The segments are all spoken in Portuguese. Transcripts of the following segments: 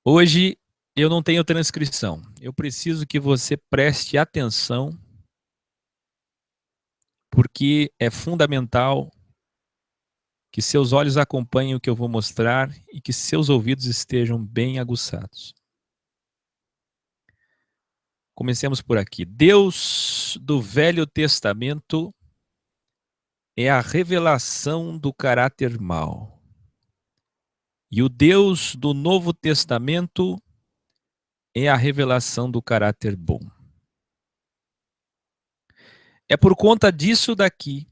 Hoje eu não tenho transcrição. Eu preciso que você preste atenção, porque é fundamental que seus olhos acompanhem o que eu vou mostrar e que seus ouvidos estejam bem aguçados. Comecemos por aqui. Deus do Velho Testamento é a revelação do caráter mau. E o Deus do Novo Testamento é a revelação do caráter bom. É por conta disso daqui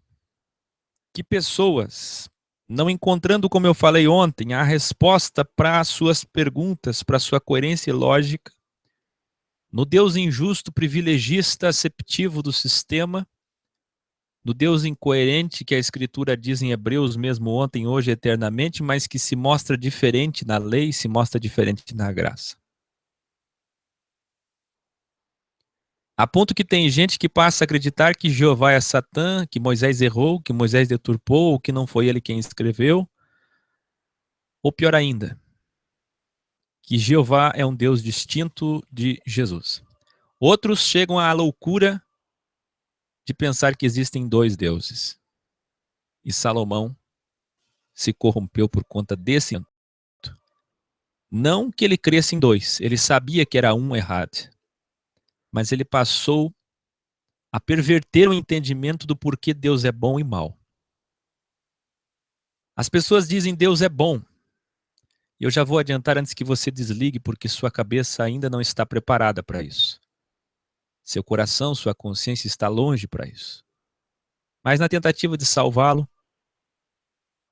que pessoas, não encontrando, como eu falei ontem, a resposta para as suas perguntas, para a sua coerência e lógica, no Deus injusto, privilegista, aceptivo do sistema, no Deus incoerente que a Escritura diz em Hebreus mesmo ontem, hoje, eternamente, mas que se mostra diferente na lei, se mostra diferente na graça. A ponto que tem gente que passa a acreditar que Jeová é Satã, que Moisés errou, que Moisés deturpou, que não foi ele quem escreveu. Ou pior ainda, que Jeová é um Deus distinto de Jesus. Outros chegam à loucura de pensar que existem dois deuses. E Salomão se corrompeu por conta desse encanto. Não que ele cresça em dois, ele sabia que era um errado. Mas ele passou a perverter o entendimento do porquê Deus é bom e mau. As pessoas dizem Deus é bom. E eu já vou adiantar antes que você desligue, porque sua cabeça ainda não está preparada para isso. Seu coração, sua consciência está longe para isso. Mas na tentativa de salvá-lo,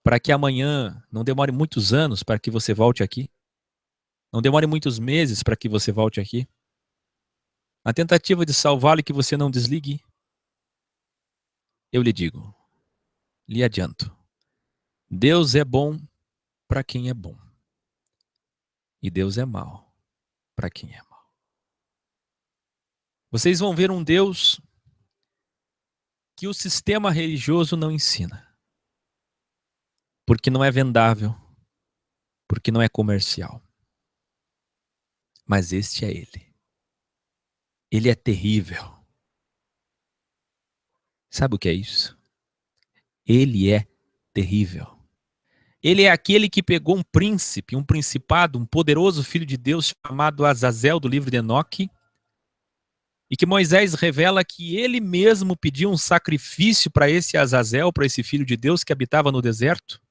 para que amanhã não demore muitos anos para que você volte aqui, não demore muitos meses para que você volte aqui, na tentativa de salvá-lo e que você não desligue, eu lhe digo, lhe adianto, Deus é bom para quem é bom. E Deus é mau para quem é mau. Vocês vão ver um Deus que o sistema religioso não ensina. Porque não é vendável, porque não é comercial. Mas este é ele. Ele é terrível. Sabe o que é isso? Ele é terrível. Ele é aquele que pegou um príncipe, um principado, um poderoso filho de Deus chamado Azazel, do livro de Enoque, e que Moisés revela que ele mesmo pediu um sacrifício para esse Azazel, para esse filho de Deus que habitava no deserto.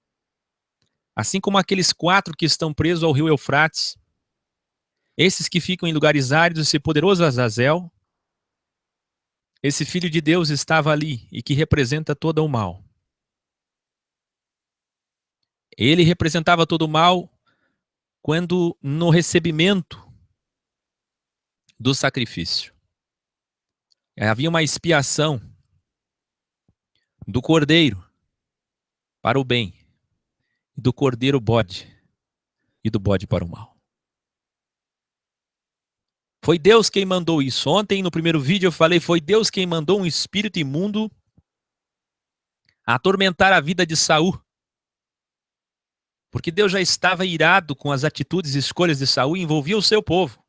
Assim como aqueles 4 que estão presos ao rio Eufrates, esses que ficam em lugares áridos, esse poderoso Azazel, esse filho de Deus estava ali e que representa todo o mal. Ele representava todo o mal quando no recebimento do sacrifício havia uma expiação do cordeiro para o bem, do cordeiro bode e do bode para o mal. Foi Deus quem mandou isso. Ontem no primeiro vídeo eu falei, foi Deus quem mandou um espírito imundo atormentar a vida de Saul. Porque Deus já estava irado com as atitudes e escolhas de Saul e envolvia o seu povo.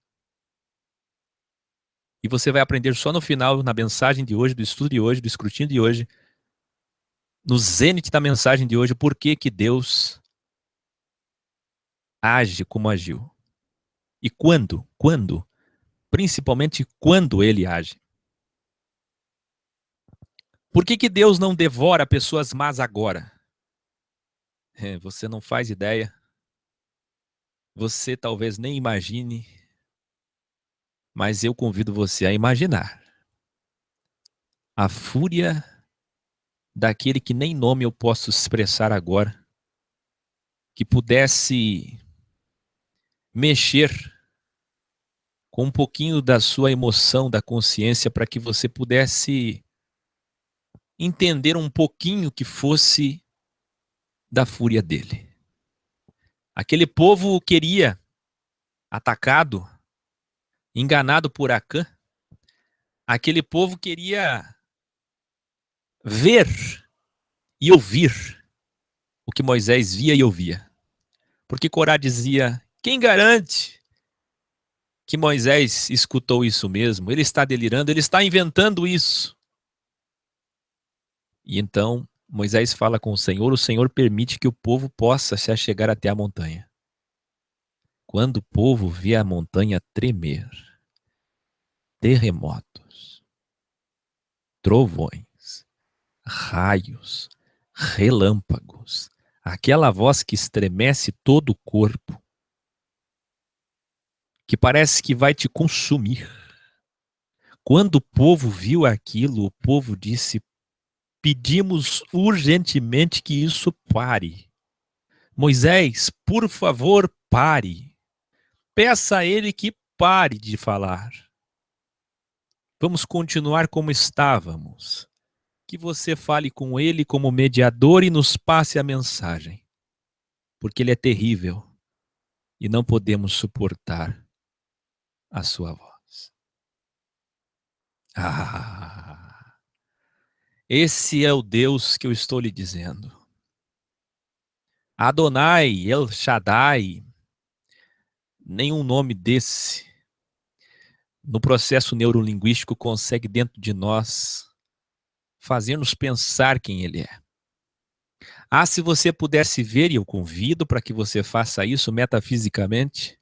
E você vai aprender só no final, na mensagem de hoje, do estudo de hoje, do escrutínio de hoje, no zênite da mensagem de hoje, por que que Deus age como agiu. E quando, principalmente quando ele age. Por que que Deus não devora pessoas más agora? Você não faz ideia. Você talvez nem imagine, mas eu convido você a imaginar. A fúria daquele que nem nome eu posso expressar agora, que pudesse mexer com um pouquinho da sua emoção, da consciência, para que você pudesse entender um pouquinho que fosse da fúria dele. Aquele povo queria, atacado, enganado por Acã, aquele povo queria ver e ouvir o que Moisés via e ouvia. Porque Corá dizia, quem garante que Moisés escutou isso mesmo, ele está delirando, ele está inventando isso. E então Moisés fala com o Senhor permite que o povo possa se achegar até a montanha. Quando o povo vê a montanha tremer, terremotos, trovões, raios, relâmpagos, aquela voz que estremece todo o corpo, que parece que vai te consumir. Quando o povo viu aquilo, o povo disse: pedimos urgentemente que isso pare. Moisés, por favor, pare. Peça a ele que pare de falar. Vamos continuar como estávamos. Que você fale com ele como mediador e nos passe a mensagem. Porque ele é terrível e não podemos suportar a sua voz. Ah, esse é o Deus que eu estou lhe dizendo. Adonai, El Shaddai, nenhum nome desse, no processo neurolinguístico, consegue dentro de nós fazer-nos pensar quem ele é. Ah, se você pudesse ver, e eu convido para que você faça isso metafisicamente,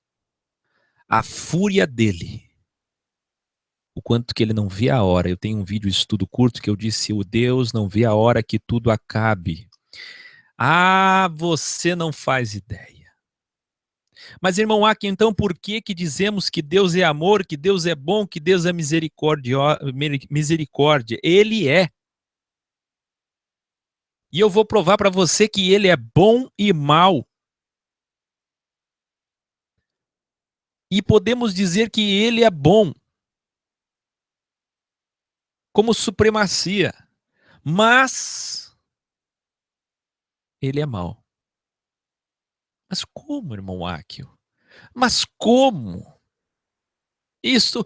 a fúria dele, o quanto que ele não vê a hora. Eu tenho um vídeo estudo curto que eu disse: o Deus não vê a hora que tudo acabe. Ah, você não faz ideia. Mas, irmão Aki, então por que dizemos que Deus é amor, que Deus é bom, que Deus é misericórdia? Ele é. E eu vou provar para você que ele é bom e mau. E podemos dizer que ele é bom, como supremacia, mas ele é mau. Mas como, irmão Akio? Mas como? Isso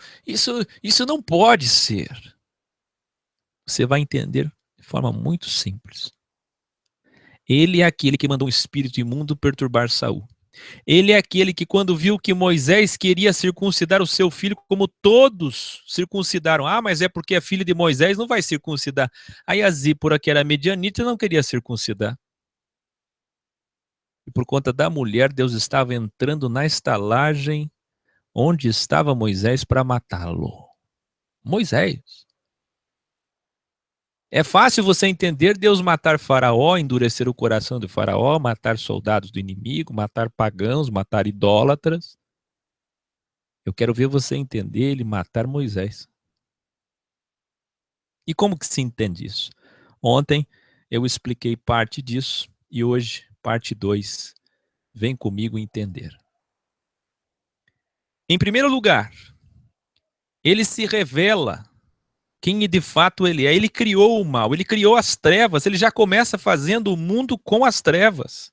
não pode ser. Você vai entender de forma muito simples. Ele é aquele que mandou um espírito imundo perturbar Saul. Ele é aquele que, quando viu que Moisés queria circuncidar o seu filho, como todos circuncidaram. Ah, mas é porque é filho de Moisés, não vai circuncidar. Aí a Zípora, que era medianita, não queria circuncidar. E por conta da mulher, Deus estava entrando na estalagem onde estava Moisés para matá-lo. Moisés. É fácil você entender Deus matar Faraó, endurecer o coração de Faraó, matar soldados do inimigo, matar pagãos, matar idólatras. Eu quero ver você entender ele matar Moisés. E como que se entende isso? Ontem eu expliquei parte disso e hoje, parte 2. Vem comigo entender. Em primeiro lugar, ele se revela quem de fato ele é. Ele criou o mal, ele criou as trevas, ele já começa fazendo o mundo com as trevas.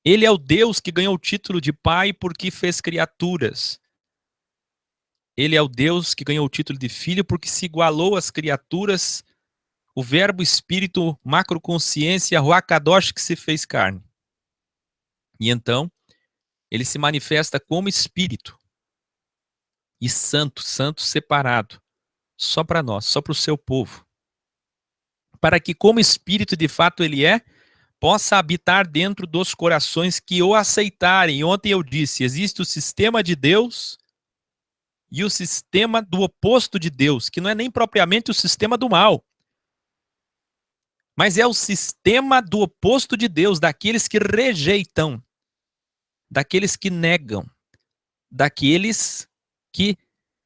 Ele é o Deus que ganhou o título de Pai porque fez criaturas. Ele é o Deus que ganhou o título de Filho porque se igualou às criaturas, o Verbo, Espírito, macroconsciência, Ruach Kadosh, que se fez carne. E então, ele se manifesta como Espírito e santo, santo separado, só para nós, só para o seu povo. Para que, como Espírito de fato ele é, possa habitar dentro dos corações que o aceitarem. Ontem eu disse, existe o sistema de Deus e o sistema do oposto de Deus, que não é nem propriamente o sistema do mal, mas é o sistema do oposto de Deus, daqueles que rejeitam, daqueles que negam, daqueles que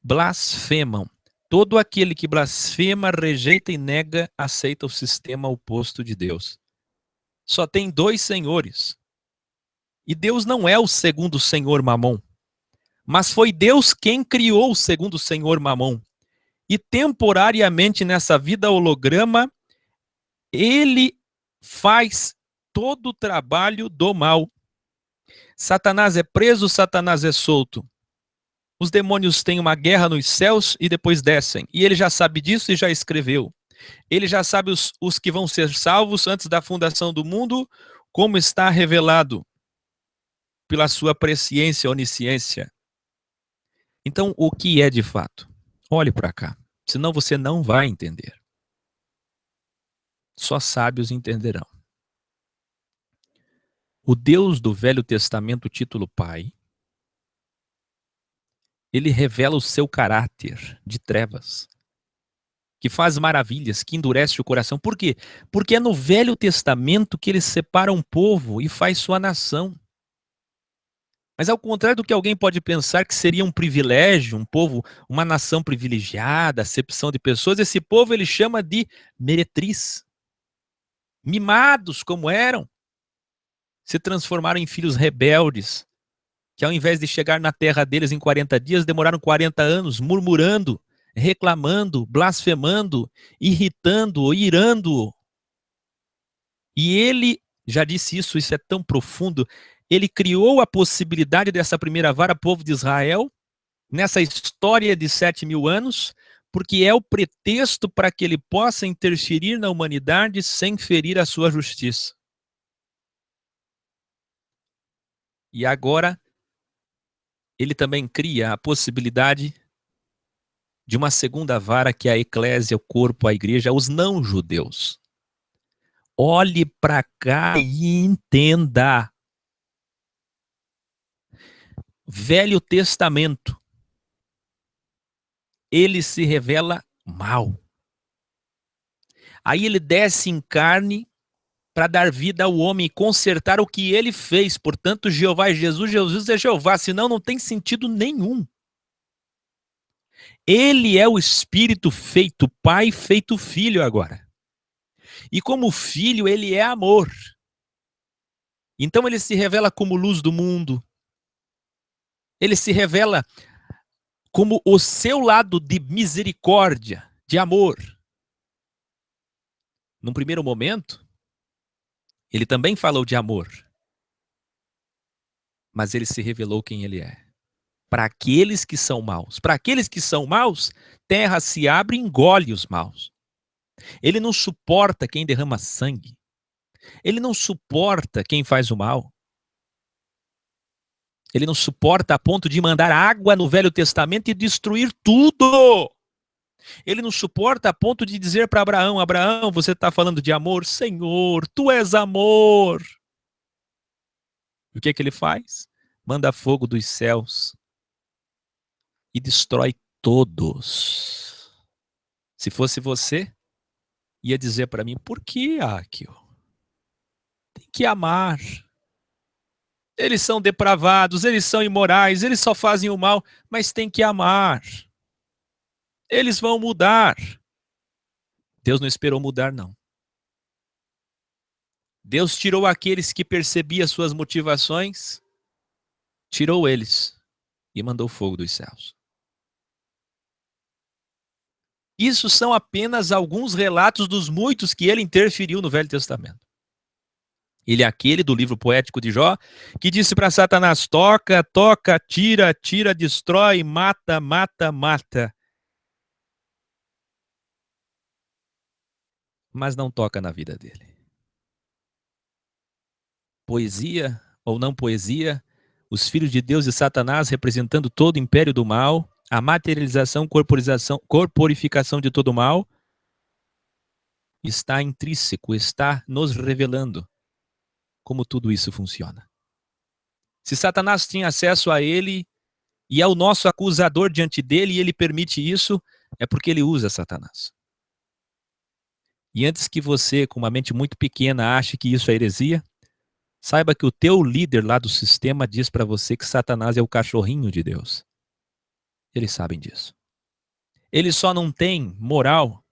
blasfemam. Todo aquele que blasfema, rejeita e nega, aceita o sistema oposto de Deus. Só tem dois senhores. E Deus não é o segundo senhor Mamon, mas foi Deus quem criou o segundo senhor Mamon. E temporariamente nessa vida holograma, ele faz todo o trabalho do mal. Satanás é preso, Satanás é solto. Os demônios têm uma guerra nos céus e depois descem. E ele já sabe disso e já escreveu. Ele já sabe os que vão ser salvos antes da fundação do mundo, como está revelado pela sua presciência, onisciência. Então, o que é de fato? Olhe para cá, senão você não vai entender. Só sábios entenderão. O Deus do Velho Testamento, título Pai, ele revela o seu caráter de trevas, que faz maravilhas, que endurece o coração. Por quê? Porque é no Velho Testamento que ele separa um povo e faz sua nação. Mas ao contrário do que alguém pode pensar que seria um privilégio, um povo, uma nação privilegiada, acepção de pessoas, esse povo ele chama de meretriz. Mimados como eram, se transformaram em filhos rebeldes, que ao invés de chegar na terra deles em 40 dias, demoraram 40 anos murmurando, reclamando, blasfemando, irritando, irando. E ele já disse isso, isso é tão profundo, ele criou a possibilidade dessa primeira vara, povo de Israel, nessa história de 7.000 anos, porque é o pretexto para que ele possa interferir na humanidade sem ferir a sua justiça. E agora, ele também cria a possibilidade de uma segunda vara, que é a eclésia, o corpo, a igreja, os não-judeus. Olhe para cá e entenda. Velho Testamento, ele se revela mal. Aí ele desce em carne para dar vida ao homem e consertar o que ele fez. Portanto, Jeová é Jesus, Jesus é Jeová, senão não tem sentido nenhum. Ele é o Espírito feito Pai, feito Filho agora. E como Filho, ele é amor. Então ele se revela como luz do mundo. Ele se revela como o seu lado de misericórdia, de amor. Num primeiro momento, ele também falou de amor. Mas ele se revelou quem ele é. Para aqueles que são maus. Para aqueles que são maus, terra se abre e engole os maus. Ele não suporta quem derrama sangue. Ele não suporta quem faz o mal. Ele não suporta a ponto de mandar água no Velho Testamento e destruir tudo. Ele não suporta a ponto de dizer para Abraão, Abraão, você está falando de amor? Senhor, tu és amor. E o que é que ele faz? Manda fogo dos céus e destrói todos. Se fosse você, ia dizer para mim, por que, Áquio? Tem que amar. Eles são depravados, eles são imorais, eles só fazem o mal, mas tem que amar. Eles vão mudar. Deus não esperou mudar, não. Deus tirou aqueles que percebiam suas motivações, tirou eles e mandou fogo dos céus. Isso são apenas alguns relatos dos muitos que ele interferiu no Velho Testamento. Ele é aquele do livro poético de Jó, que disse para Satanás, toca, toca, tira, tira, destrói, mata, mata, mata. Mas não toca na vida dele. Poesia ou não poesia, os filhos de Deus e Satanás representando todo o império do mal, a materialização, corporificação de todo o mal, está intrínseco, está nos revelando como tudo isso funciona. Se Satanás tinha acesso a ele e é o nosso acusador diante dele e ele permite isso, é porque ele usa Satanás. E antes que você, com uma mente muito pequena, ache que isso é heresia, saiba que o teu líder lá do sistema diz para você que Satanás é o cachorrinho de Deus. Eles sabem disso. Eles só não têm moral,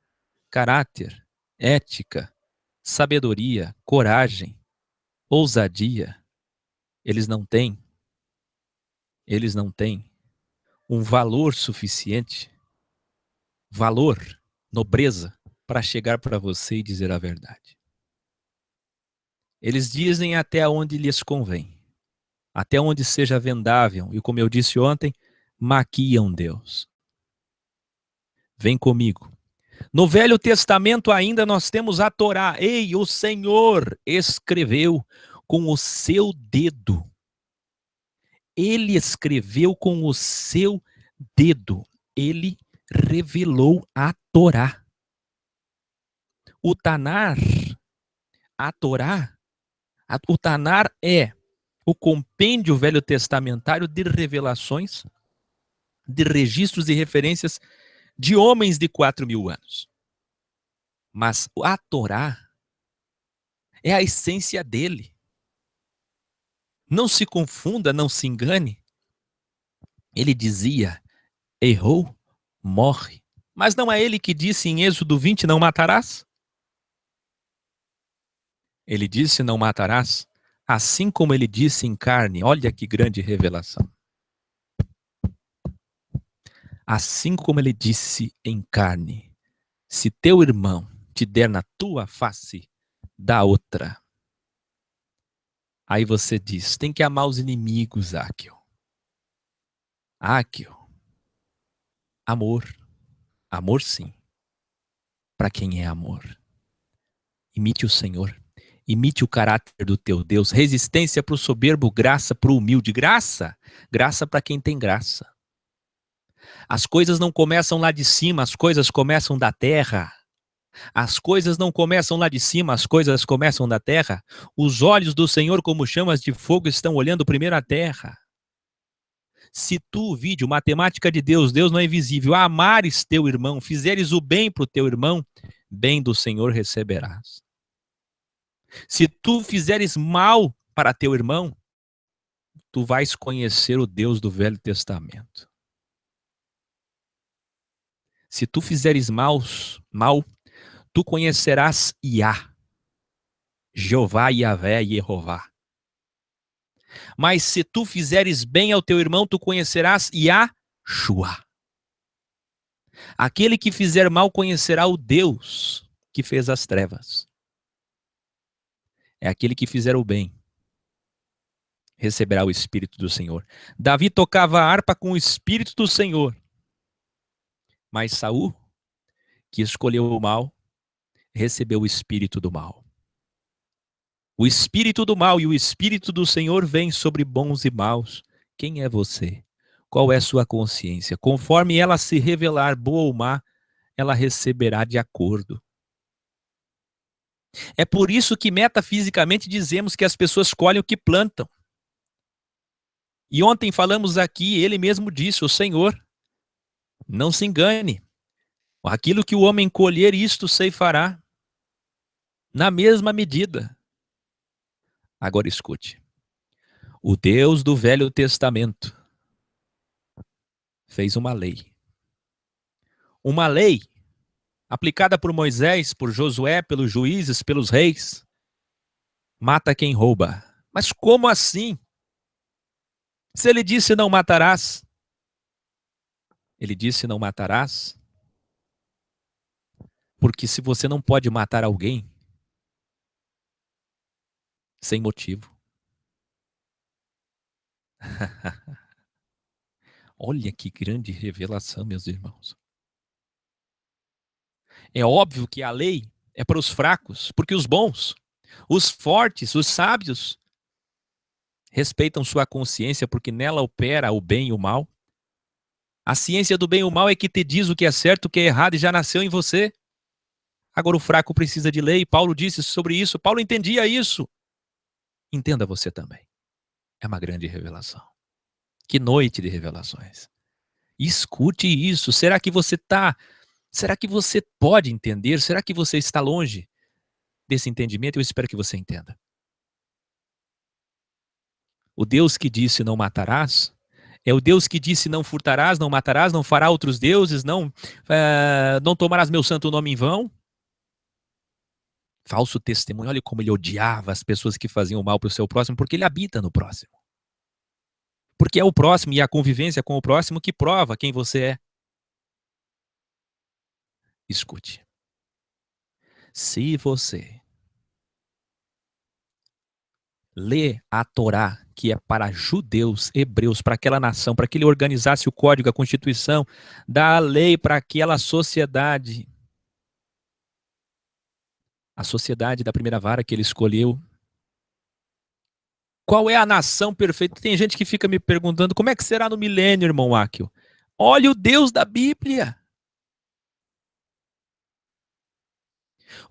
caráter, ética, sabedoria, coragem, ousadia. Eles não têm um valor suficiente, valor, nobreza, para chegar para você e dizer a verdade. Eles dizem até onde lhes convém, até onde seja vendável, e como eu disse ontem, maquiam Deus. Vem comigo. No Velho Testamento ainda nós temos a Torá. Ei, o Senhor escreveu com o seu dedo. Ele escreveu com o seu dedo, ele revelou a Torá. O Tanar, a Torá, o Tanar é o compêndio velho testamentário de revelações, de registros e referências de homens de 4.000 anos. Mas a Torá é a essência dele. Não se confunda, não se engane. Ele dizia, errou, morre. Mas não é ele que disse em Êxodo 20, não matarás? Ele disse, não matarás, assim como ele disse em carne. Olha que grande revelação. Assim como ele disse em carne, se teu irmão te der na tua face, dá outra. Aí você diz, tem que amar os inimigos, Áquil. Áquil, amor. Amor sim, para quem é amor. Imite o Senhor. Imite o caráter do teu Deus. Resistência para o soberbo, graça para o humilde. Graça para quem tem graça. As coisas não começam lá de cima, as coisas começam da terra. As coisas não começam lá de cima, as coisas começam da terra. Os olhos do Senhor, como chamas de fogo, estão olhando primeiro a terra. Se tu, vídeo, matemática de Deus, Deus não é invisível, amares teu irmão, fizeres o bem para o teu irmão, bem do Senhor receberás. Se tu fizeres mal para teu irmão, tu vais conhecer o Deus do Velho Testamento. Se tu fizeres mal, tu conhecerás Iá, Jeová, Yahvé, Yehová. Mas se tu fizeres bem ao teu irmão, tu conhecerás Yahshua. Aquele que fizer mal conhecerá o Deus que fez as trevas. É aquele que fizer o bem, receberá o Espírito do Senhor. Davi tocava a harpa com o Espírito do Senhor. Mas Saul, que escolheu o mal, recebeu o Espírito do mal. O Espírito do mal e o Espírito do Senhor vêm sobre bons e maus. Quem é você? Qual é sua consciência? Conforme ela se revelar, boa ou má, ela receberá de acordo. É por isso que metafisicamente dizemos que as pessoas colhem o que plantam. E ontem falamos aqui, ele mesmo disse, o Senhor, não se engane. Aquilo que o homem colher, isto ceifará. Na mesma medida. Agora escute. O Deus do Velho Testamento fez uma lei. Uma lei aplicada por Moisés, por Josué, pelos juízes, pelos reis. Mata quem rouba. Mas como assim? Se ele disse não matarás, ele disse não matarás, porque se você não pode matar alguém sem motivo. Olha que grande revelação, meus irmãos. É óbvio que a lei é para os fracos, porque os bons, os fortes, os sábios, respeitam sua consciência, porque nela opera o bem e o mal. A ciência do bem e o mal é que te diz o que é certo, o que é errado, e já nasceu em você. Agora o fraco precisa de lei. Paulo disse sobre isso. Paulo entendia isso. Entenda você também. É uma grande revelação. Que noite de revelações. Escute isso. Será que você pode entender? Será que você está longe desse entendimento? Eu espero que você entenda. O Deus que disse não matarás, é o Deus que disse não furtarás, não matarás, não fará outros deuses, não tomarás meu santo nome em vão. Falso testemunho. Olha como ele odiava as pessoas que faziam mal para o seu próximo, porque ele habita no próximo. Porque é o próximo e a convivência com o próximo que prova quem você é. Escute. Se você lê a Torá, que é para judeus, hebreus, para aquela nação, para que ele organizasse o código, a constituição, dá a lei para aquela sociedade, a sociedade da primeira vara que ele escolheu. Qual é a nação perfeita? Tem gente que fica me perguntando, como é que será no milênio, irmão Áquil? Olha o Deus da Bíblia.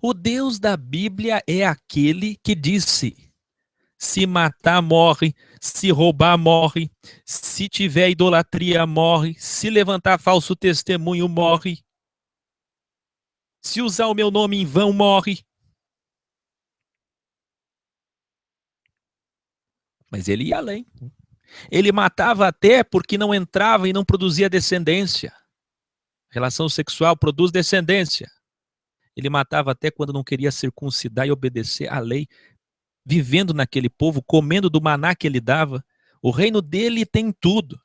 O Deus da Bíblia é aquele que disse: se matar, morre, se roubar, morre, se tiver idolatria, morre, se levantar falso testemunho, morre, se usar o meu nome em vão, morre. Mas ele ia além. Ele matava até porque não entrava e não produzia descendência. Relação sexual produz descendência. Ele matava até quando não queria circuncidar e obedecer à lei, vivendo naquele povo, comendo do maná que ele dava. O reino dele tem tudo.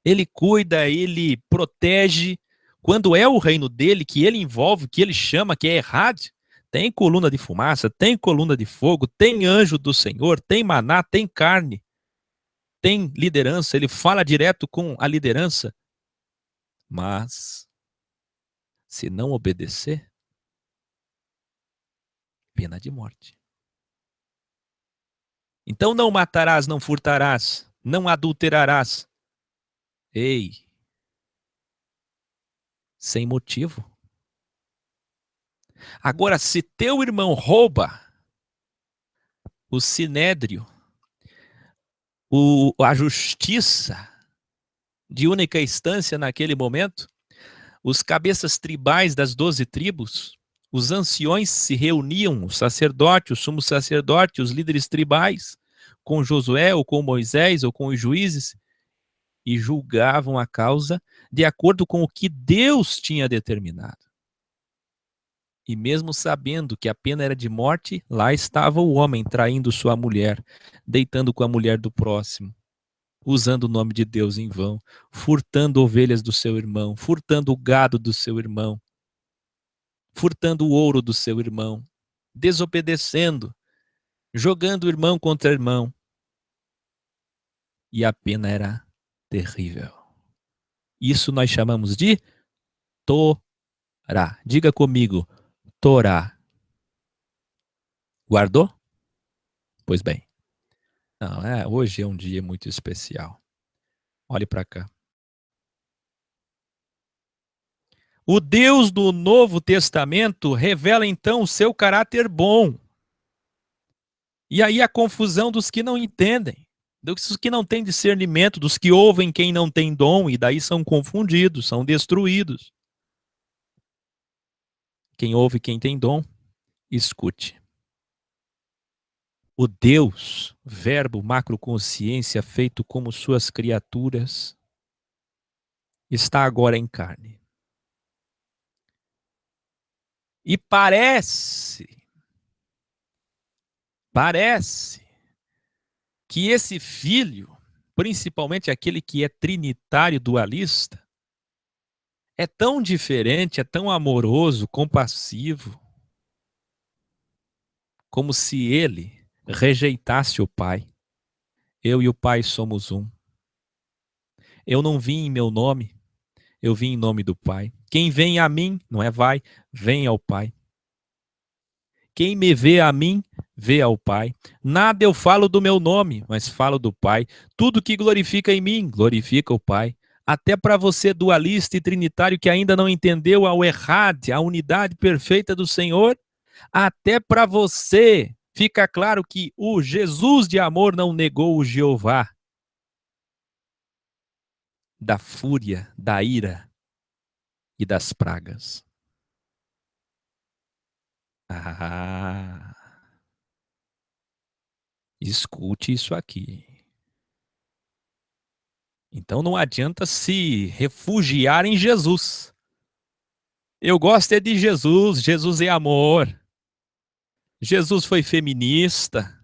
Ele cuida, ele protege. Quando é o reino dele, que ele envolve, que ele chama, que é errado, tem coluna de fumaça, tem coluna de fogo, tem anjo do Senhor, tem maná, tem carne, tem liderança, ele fala direto com a liderança. Mas, se não obedecer, pena de morte. Então não matarás, não furtarás, não adulterarás. Ei, sem motivo. Agora, se teu irmão rouba, o sinédrio, a justiça de única instância naquele momento, os cabeças tribais das 12 tribos, os anciões se reuniam, o sacerdote, o sumo sacerdote, os líderes tribais, com Josué, ou com Moisés, ou com os juízes, e julgavam a causa de acordo com o que Deus tinha determinado. E mesmo sabendo que a pena era de morte, lá estava o homem traindo sua mulher, deitando com a mulher do próximo, usando o nome de Deus em vão, furtando ovelhas do seu irmão, furtando o gado do seu irmão, furtando o ouro do seu irmão, desobedecendo, jogando irmão contra irmão. E a pena era terrível. Isso nós chamamos de Torá. Diga comigo, Torá. Guardou? Pois bem. Não, hoje é um dia muito especial. Olhe para cá. O Deus do Novo Testamento revela então o seu caráter bom. E aí a confusão dos que não entendem, dos que não têm discernimento, dos que ouvem quem não tem dom e daí são confundidos, são destruídos. Quem ouve quem tem dom, escute. O Deus, verbo macroconsciência feito como suas criaturas, está agora em carne. E parece que esse filho, principalmente aquele que é trinitário dualista, é tão diferente, é tão amoroso, compassivo, como se ele rejeitasse o Pai. Eu e o Pai somos um. Eu não vim em meu nome, eu vim em nome do Pai. Quem vem a mim, não é vai, vem ao Pai. Quem me vê a mim, vê ao Pai. Nada eu falo do meu nome, mas falo do Pai. Tudo que glorifica em mim, glorifica o Pai. Até para você, dualista e trinitário, que ainda não entendeu a errade, a unidade perfeita do Senhor, até para você fica claro que o Jesus de amor não negou o Jeová da fúria, da ira e das pragas. Ah, escute isso aqui. Então não adianta se refugiar em Jesus. Eu gosto é de Jesus, Jesus é amor. Jesus foi feminista.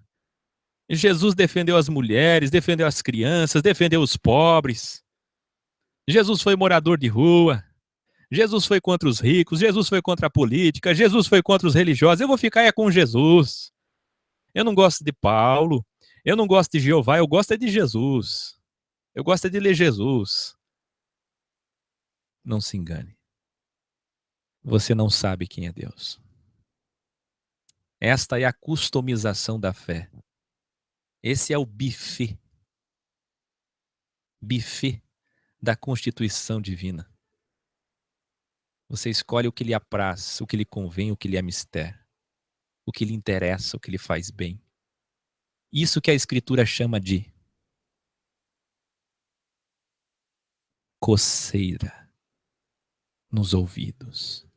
Jesus defendeu as mulheres, defendeu as crianças, defendeu os pobres. Jesus foi morador de rua. Jesus foi contra os ricos, Jesus foi contra a política, Jesus foi contra os religiosos. Eu vou ficar com Jesus. Eu não gosto de Paulo, eu não gosto de Jeová, eu gosto é de Jesus. Eu gosto é de ler Jesus. Não se engane. Você não sabe quem é Deus. Esta é a customização da fé. Esse é o buffet. Buffet da constituição divina. Você escolhe o que lhe apraz, o que lhe convém, o que lhe é mister, o que lhe interessa, o que lhe faz bem. Isso que a Escritura chama de coceira nos ouvidos.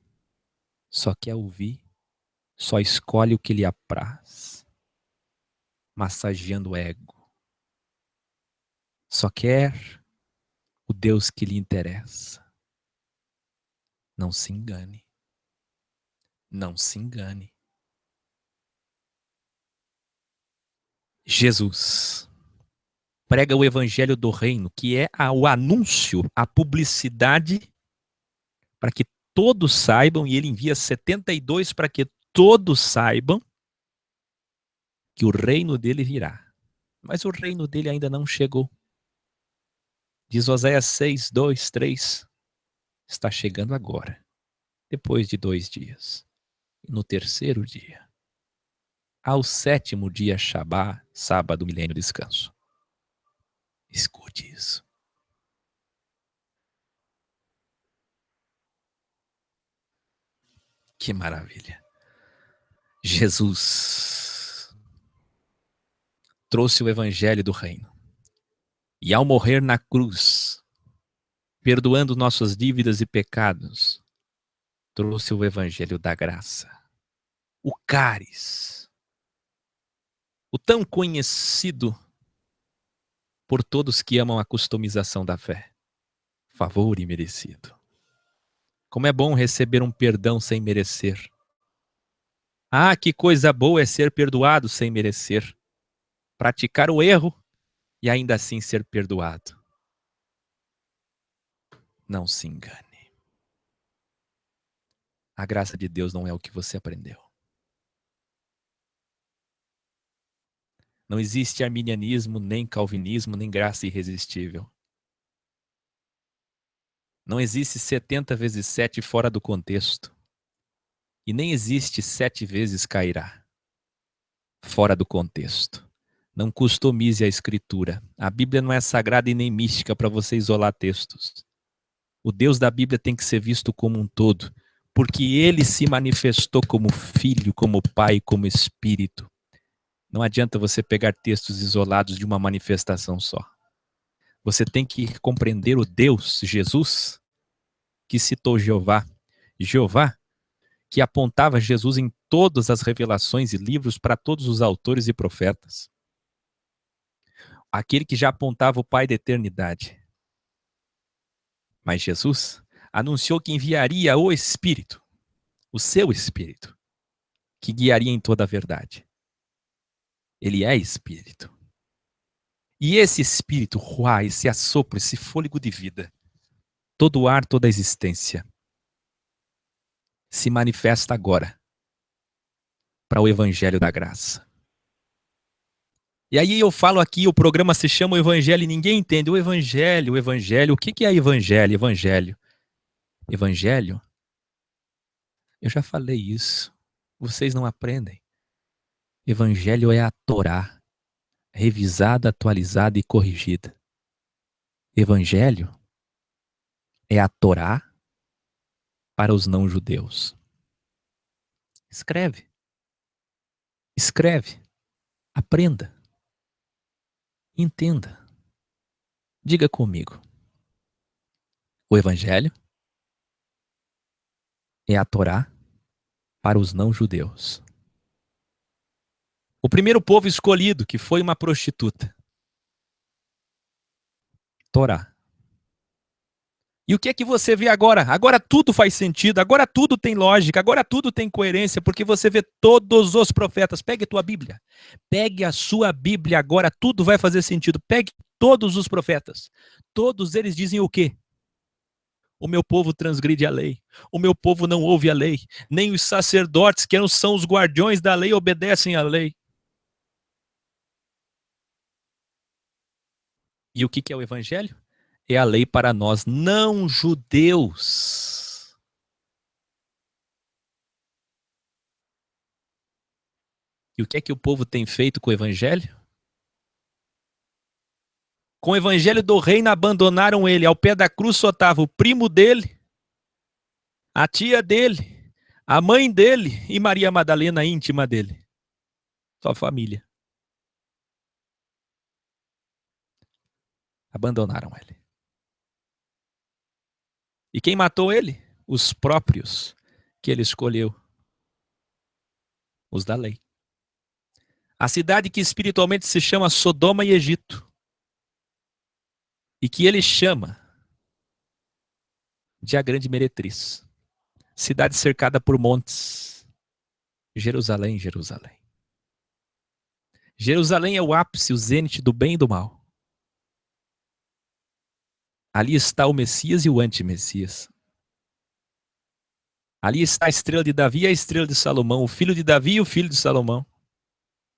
Só quer ouvir, só escolhe o que lhe apraz, massageando o ego. Só quer o Deus que lhe interessa. Não se engane. Não se engane. Jesus prega o evangelho do reino, que é o anúncio, a publicidade, para que todos saibam, e ele envia 72 para que todos saibam que o reino dele virá. Mas o reino dele ainda não chegou. Diz Oséias 6, 2, 3. Está chegando agora, depois de 2 dias. E no terceiro dia, ao sétimo dia, Shabá, sábado, milênio, descanso. Escute isso. Que maravilha. Jesus trouxe o evangelho do reino. E ao morrer na cruz, perdoando nossas dívidas e pecados, trouxe o evangelho da graça. O cáris, o tão conhecido por todos que amam a customização da fé. Favor imerecido. Como é bom receber um perdão sem merecer. Ah, que coisa boa é ser perdoado sem merecer. Praticar o erro e ainda assim ser perdoado. Não se engane. A graça de Deus não é o que você aprendeu. Não existe arminianismo, nem calvinismo, nem graça irresistível. Não existe 70 vezes 7 fora do contexto. E nem existe 7 vezes cairá. Fora do contexto. Não customize a escritura. A Bíblia não é sagrada e nem mística para você isolar textos. O Deus da Bíblia tem que ser visto como um todo, porque ele se manifestou como filho, como pai, como espírito. Não adianta você pegar textos isolados de uma manifestação só. Você tem que compreender o Deus, Jesus, que citou Jeová. Jeová, que apontava Jesus em todas as revelações e livros para todos os autores e profetas. Aquele que já apontava o Pai da eternidade. Mas Jesus anunciou que enviaria o Espírito, o seu Espírito, que guiaria em toda a verdade. Ele é Espírito. E esse Espírito, ruá, esse assopro, esse fôlego de vida, todo o ar, toda a existência, se manifesta agora para o Evangelho da Graça. E aí eu falo aqui, o programa se chama o Evangelho e ninguém entende. O Evangelho, o que é Evangelho? Evangelho? Eu já falei isso. Vocês não aprendem. Evangelho é a Torá, revisada, atualizada e corrigida. Evangelho é a Torá para os não-judeus. Escreve. Escreve. Aprenda. Entenda. Diga comigo. O Evangelho é a Torá para os não-judeus. O primeiro povo escolhido, que foi uma prostituta. Torá. E o que é que você vê agora? Agora tudo faz sentido, agora tudo tem lógica, agora tudo tem coerência, porque você vê todos os profetas. Pegue a tua Bíblia. Pegue a sua Bíblia agora, tudo vai fazer sentido. Pegue todos os profetas. Todos eles dizem o quê? O meu povo transgride a lei. O meu povo não ouve a lei. Nem os sacerdotes, que são os guardiões da lei, obedecem à lei. E o que é o evangelho? É a lei para nós não judeus. E o que é que o povo tem feito com o evangelho? Com o evangelho do reino abandonaram ele. Ao pé da cruz só estava o primo dele, a tia dele, a mãe dele e Maria Madalena, íntima dele. Só família. Abandonaram ele. E quem matou ele? Os próprios que ele escolheu. Os da lei. A cidade que espiritualmente se chama Sodoma e Egito. E que ele chama de a grande meretriz. Cidade cercada por montes. Jerusalém, Jerusalém. Jerusalém é o ápice, o zênite do bem e do mal. Ali está o Messias e o anti-Messias. Ali está a estrela de Davi e a estrela de Salomão, o filho de Davi e o filho de Salomão.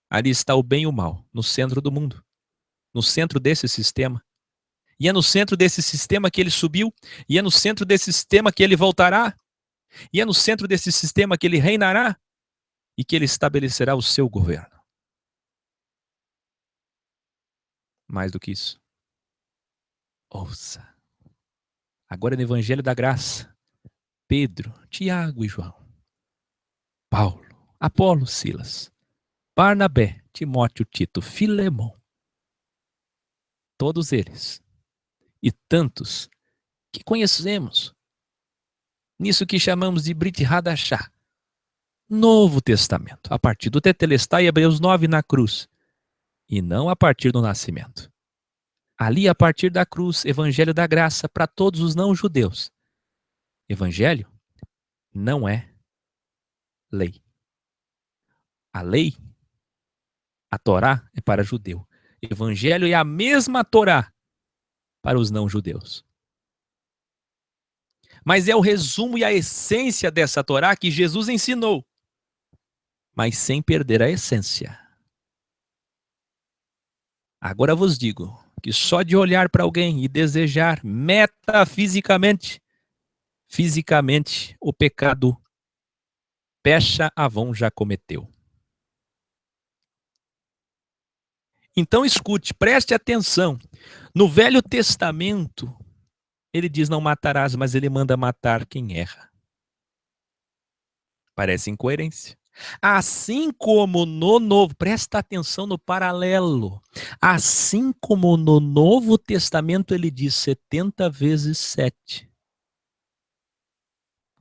Ali está o bem e o mal, no centro do mundo. No centro desse sistema. E é no centro desse sistema que ele subiu, e é no centro desse sistema que ele voltará, e é no centro desse sistema que ele reinará, e que ele estabelecerá o seu governo. Mais do que isso. Ouça. Agora no Evangelho da Graça, Pedro, Tiago e João, Paulo, Apolo, Silas, Barnabé, Timóteo, Tito, Filemão, todos eles, e tantos que conhecemos, nisso que chamamos de Brit Hadashah, Novo Testamento, a partir do Tetelestai e Hebreus 9 na cruz, e não a partir do nascimento. Ali, a partir da cruz, Evangelho da Graça para todos os não-judeus. Evangelho não é lei. A lei, a Torá, é para judeu. Evangelho é a mesma Torá para os não-judeus. Mas é o resumo e a essência dessa Torá que Jesus ensinou, mas sem perder a essência. Agora vos digo que só de olhar para alguém e desejar metafisicamente, fisicamente, o pecado pecha avon já cometeu. Então escute, preste atenção. No Velho Testamento, ele diz não matarás, mas ele manda matar quem erra. Parece incoerência. Assim como no Novo, presta atenção no paralelo. Assim como no Novo Testamento ele diz 70 vezes 7.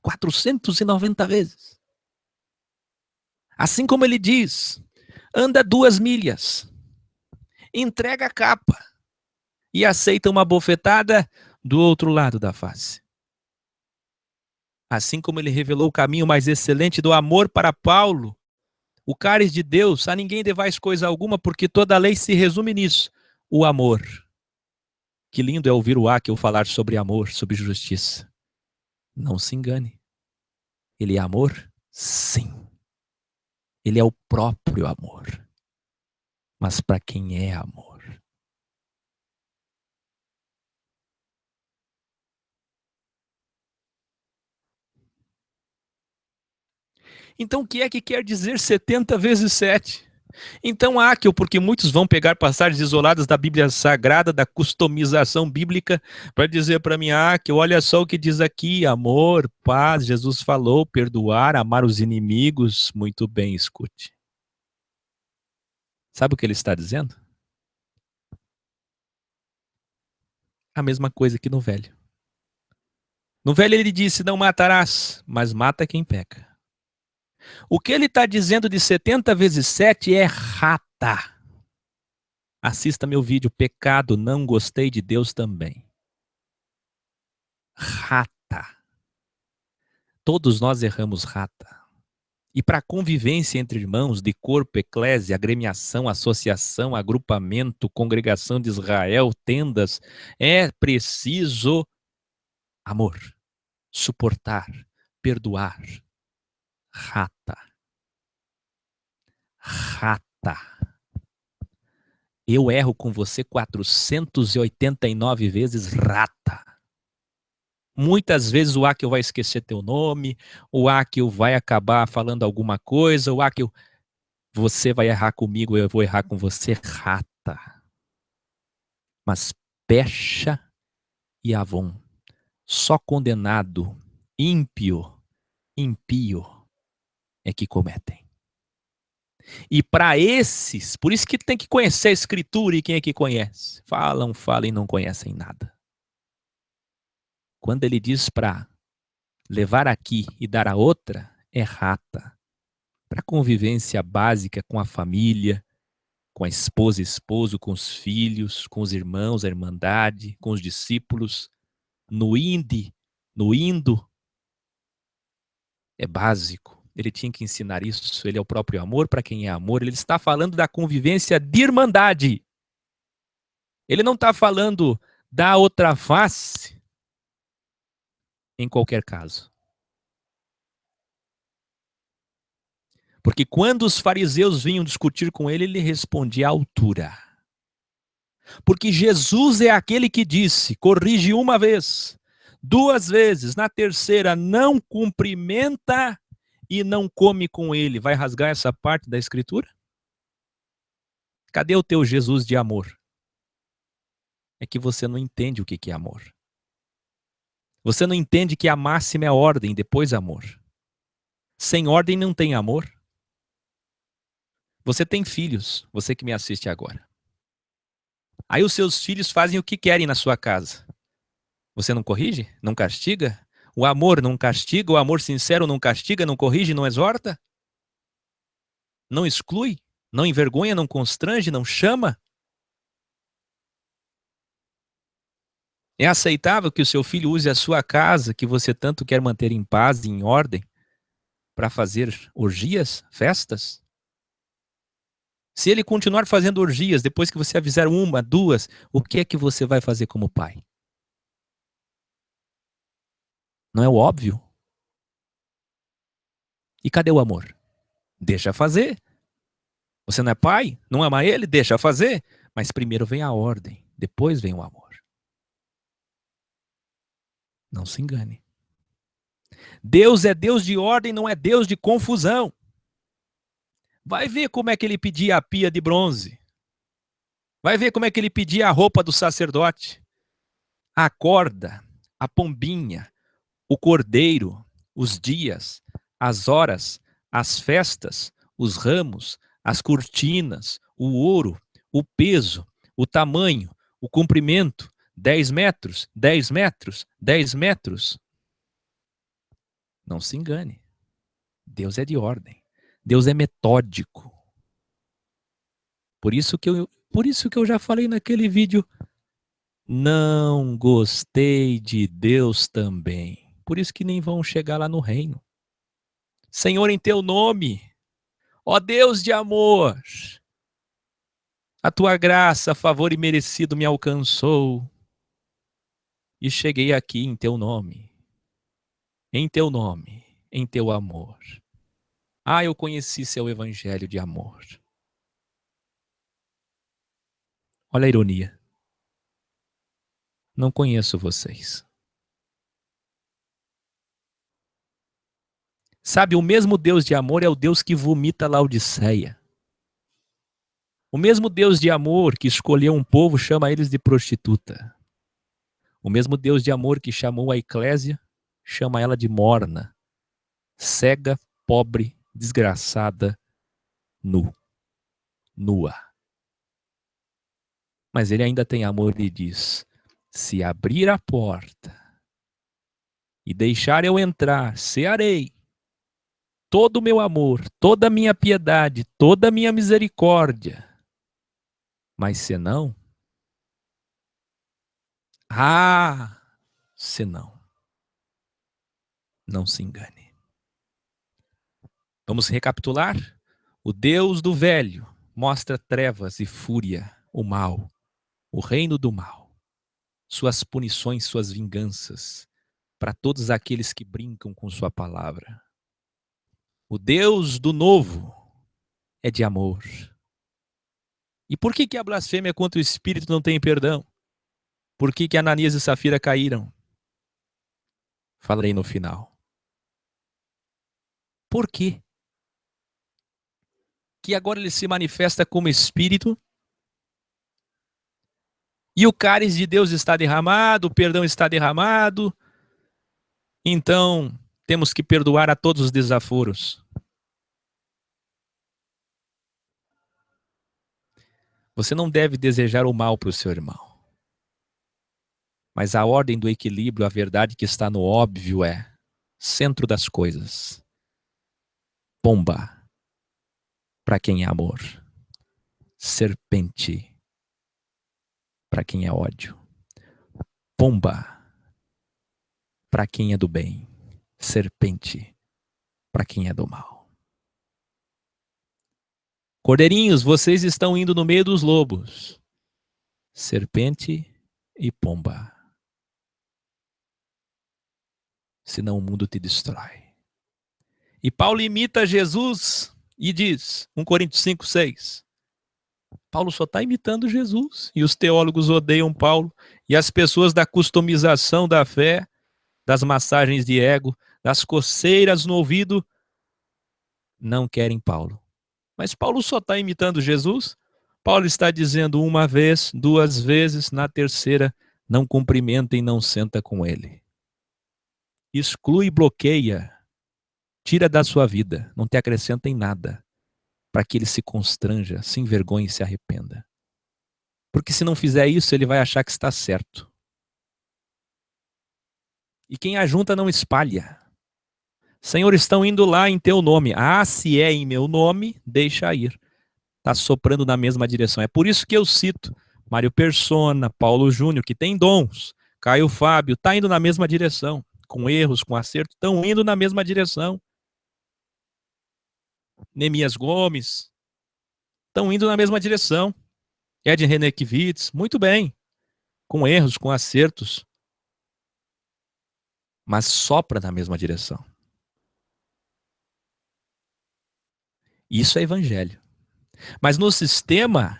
490 vezes. Assim como ele diz, anda 2 milhas, entrega a capa e aceita uma bofetada do outro lado da face. Assim como ele revelou o caminho mais excelente do amor para Paulo, o cálice de Deus, a ninguém devais coisa alguma, porque toda a lei se resume nisso, o amor. Que lindo é ouvir o Áquil falar sobre amor, sobre justiça. Não se engane. Ele é amor? Sim. Ele é o próprio amor. Mas para quem é amor? Então o que é que quer dizer 70 vezes 7? Então Áquil, porque muitos vão pegar passagens isoladas da Bíblia Sagrada, da customização bíblica, para dizer para mim, Áquil, olha só o que diz aqui, amor, paz, Jesus falou, perdoar, amar os inimigos. Muito bem, escute. Sabe o que ele está dizendo? A mesma coisa que no Velho. No Velho ele disse, não matarás, mas mata quem peca. O que ele está dizendo de 70 vezes 7 é rata. Assista meu vídeo, pecado, não gostei de Deus também. Rata. Todos nós erramos rata. E para a convivência entre irmãos de corpo, eclésia, agremiação, associação, agrupamento, congregação de Israel, tendas, é preciso amor, suportar, perdoar. Rata. Rata. Eu erro com você 489 vezes, rata. Muitas vezes o Áquil vai esquecer teu nome, o Áquil vai acabar falando alguma coisa, o Áquil, você vai errar comigo, eu vou errar com você, rata. Mas Pecha e Avon, só condenado, ímpio é que cometem. E para esses, por isso que tem que conhecer a Escritura, e quem é que conhece? Falam e não conhecem nada. Quando ele diz para levar aqui e dar a outra, é rata. Para convivência básica com a família, com a esposa e esposo, com os filhos, com os irmãos, a irmandade, com os discípulos, no indo, é básico. Ele tinha que ensinar isso. Ele é o próprio amor para quem é amor. Ele está falando da convivência de irmandade. Ele não está falando da outra face em qualquer caso. Porque quando os fariseus vinham discutir com ele, ele respondia à altura. Porque Jesus é aquele que disse, corrige uma vez, 2 vezes, na terceira não cumprimenta e não come com ele. Vai rasgar essa parte da Escritura? Cadê o teu Jesus de amor? É que você não entende o que é amor. Você não entende que a máxima é ordem, depois amor. Sem ordem não tem amor. Você tem filhos, você que me assiste agora. Aí os seus filhos fazem o que querem na sua casa. Você não corrige? Não castiga? O amor não castiga? O amor sincero não castiga, não corrige, não exorta? Não exclui? Não envergonha, não constrange, não chama? É aceitável que o seu filho use a sua casa, que você tanto quer manter em paz e em ordem, para fazer orgias, festas? Se ele continuar fazendo orgias, depois que você avisar 1, 2, o que é que você vai fazer como pai? Não é o óbvio? E cadê o amor? Deixa fazer. Você não é pai? Não ama ele? Deixa fazer. Mas primeiro vem a ordem, depois vem o amor. Não se engane. Deus é Deus de ordem, não é Deus de confusão. Vai ver como é que ele pedia a pia de bronze. Vai ver como é que ele pedia a roupa do sacerdote. A corda, a pombinha, o cordeiro, os dias, as horas, as festas, os ramos, as cortinas, o ouro, o peso, o tamanho, o comprimento, 10 metros, 10 metros, 10 metros. Não se engane. Deus é de ordem. Deus é metódico. Por isso que eu já falei naquele vídeo, não gostei de Deus também. Por isso que nem vão chegar lá no reino. Senhor, em teu nome, ó Deus de amor, a tua graça, favor e merecido me alcançou e cheguei aqui em teu nome, em teu amor. Ah, eu conheci seu evangelho de amor. Olha a ironia. Não conheço vocês. Sabe, o mesmo Deus de amor é o Deus que vomita Laodiceia. O mesmo Deus de amor que escolheu um povo chama eles de prostituta. O mesmo Deus de amor que chamou a eclésia chama ela de morna, cega, pobre, desgraçada, nua. Mas ele ainda tem amor e diz: se abrir a porta e deixar eu entrar, cearei todo o meu amor, toda a minha piedade, toda a minha misericórdia. Mas senão, senão, não se engane. Vamos recapitular? O Deus do velho mostra trevas e fúria, o mal, o reino do mal, suas punições, suas vinganças, para todos aqueles que brincam com sua palavra. O Deus do novo é de amor. E por que a blasfêmia contra o Espírito não tem perdão? Por que Ananias e Safira caíram? Falarei no final. Por quê? Que agora ele se manifesta como Espírito E o cálice de Deus está derramado, o perdão está derramado. Então, temos que perdoar a todos os desaforos. Você não deve desejar o mal para o seu irmão. Mas a ordem do equilíbrio, a verdade que está no óbvio é centro das coisas. Pomba, para quem é amor. Serpente, para quem é ódio. Pomba, para quem é do bem. Serpente, para quem é do mal. Cordeirinhos, vocês estão indo no meio dos lobos. Serpente e pomba. Senão o mundo te destrói. E Paulo imita Jesus e diz, 1 Coríntios 5:6. Paulo só está imitando Jesus. E os teólogos odeiam Paulo. E as pessoas da customização da fé, das massagens de ego, das coceiras no ouvido, não querem Paulo. Mas Paulo só está imitando Jesus. Paulo está dizendo uma vez, duas vezes, na terceira, não cumprimenta e não senta com ele. Exclui e bloqueia. Tira da sua vida. Não te acrescenta em nada. Para que ele se constranja, se envergonhe e se arrependa. Porque se não fizer isso, ele vai achar que está certo. E quem ajunta não espalha. Senhor, estão indo lá em teu nome. Ah, se é em meu nome, deixa ir. Está soprando na mesma direção. É por isso que eu cito Mário Persona, Paulo Júnior, que tem dons. Caio Fábio, está indo na mesma direção. Com erros, com acerto, estão indo na mesma direção. Neemias Gomes, estão indo na mesma direção. Ed Renekiewicz, muito bem. Com erros, com acertos. Mas sopra na mesma direção. Isso é evangelho. Mas no sistema,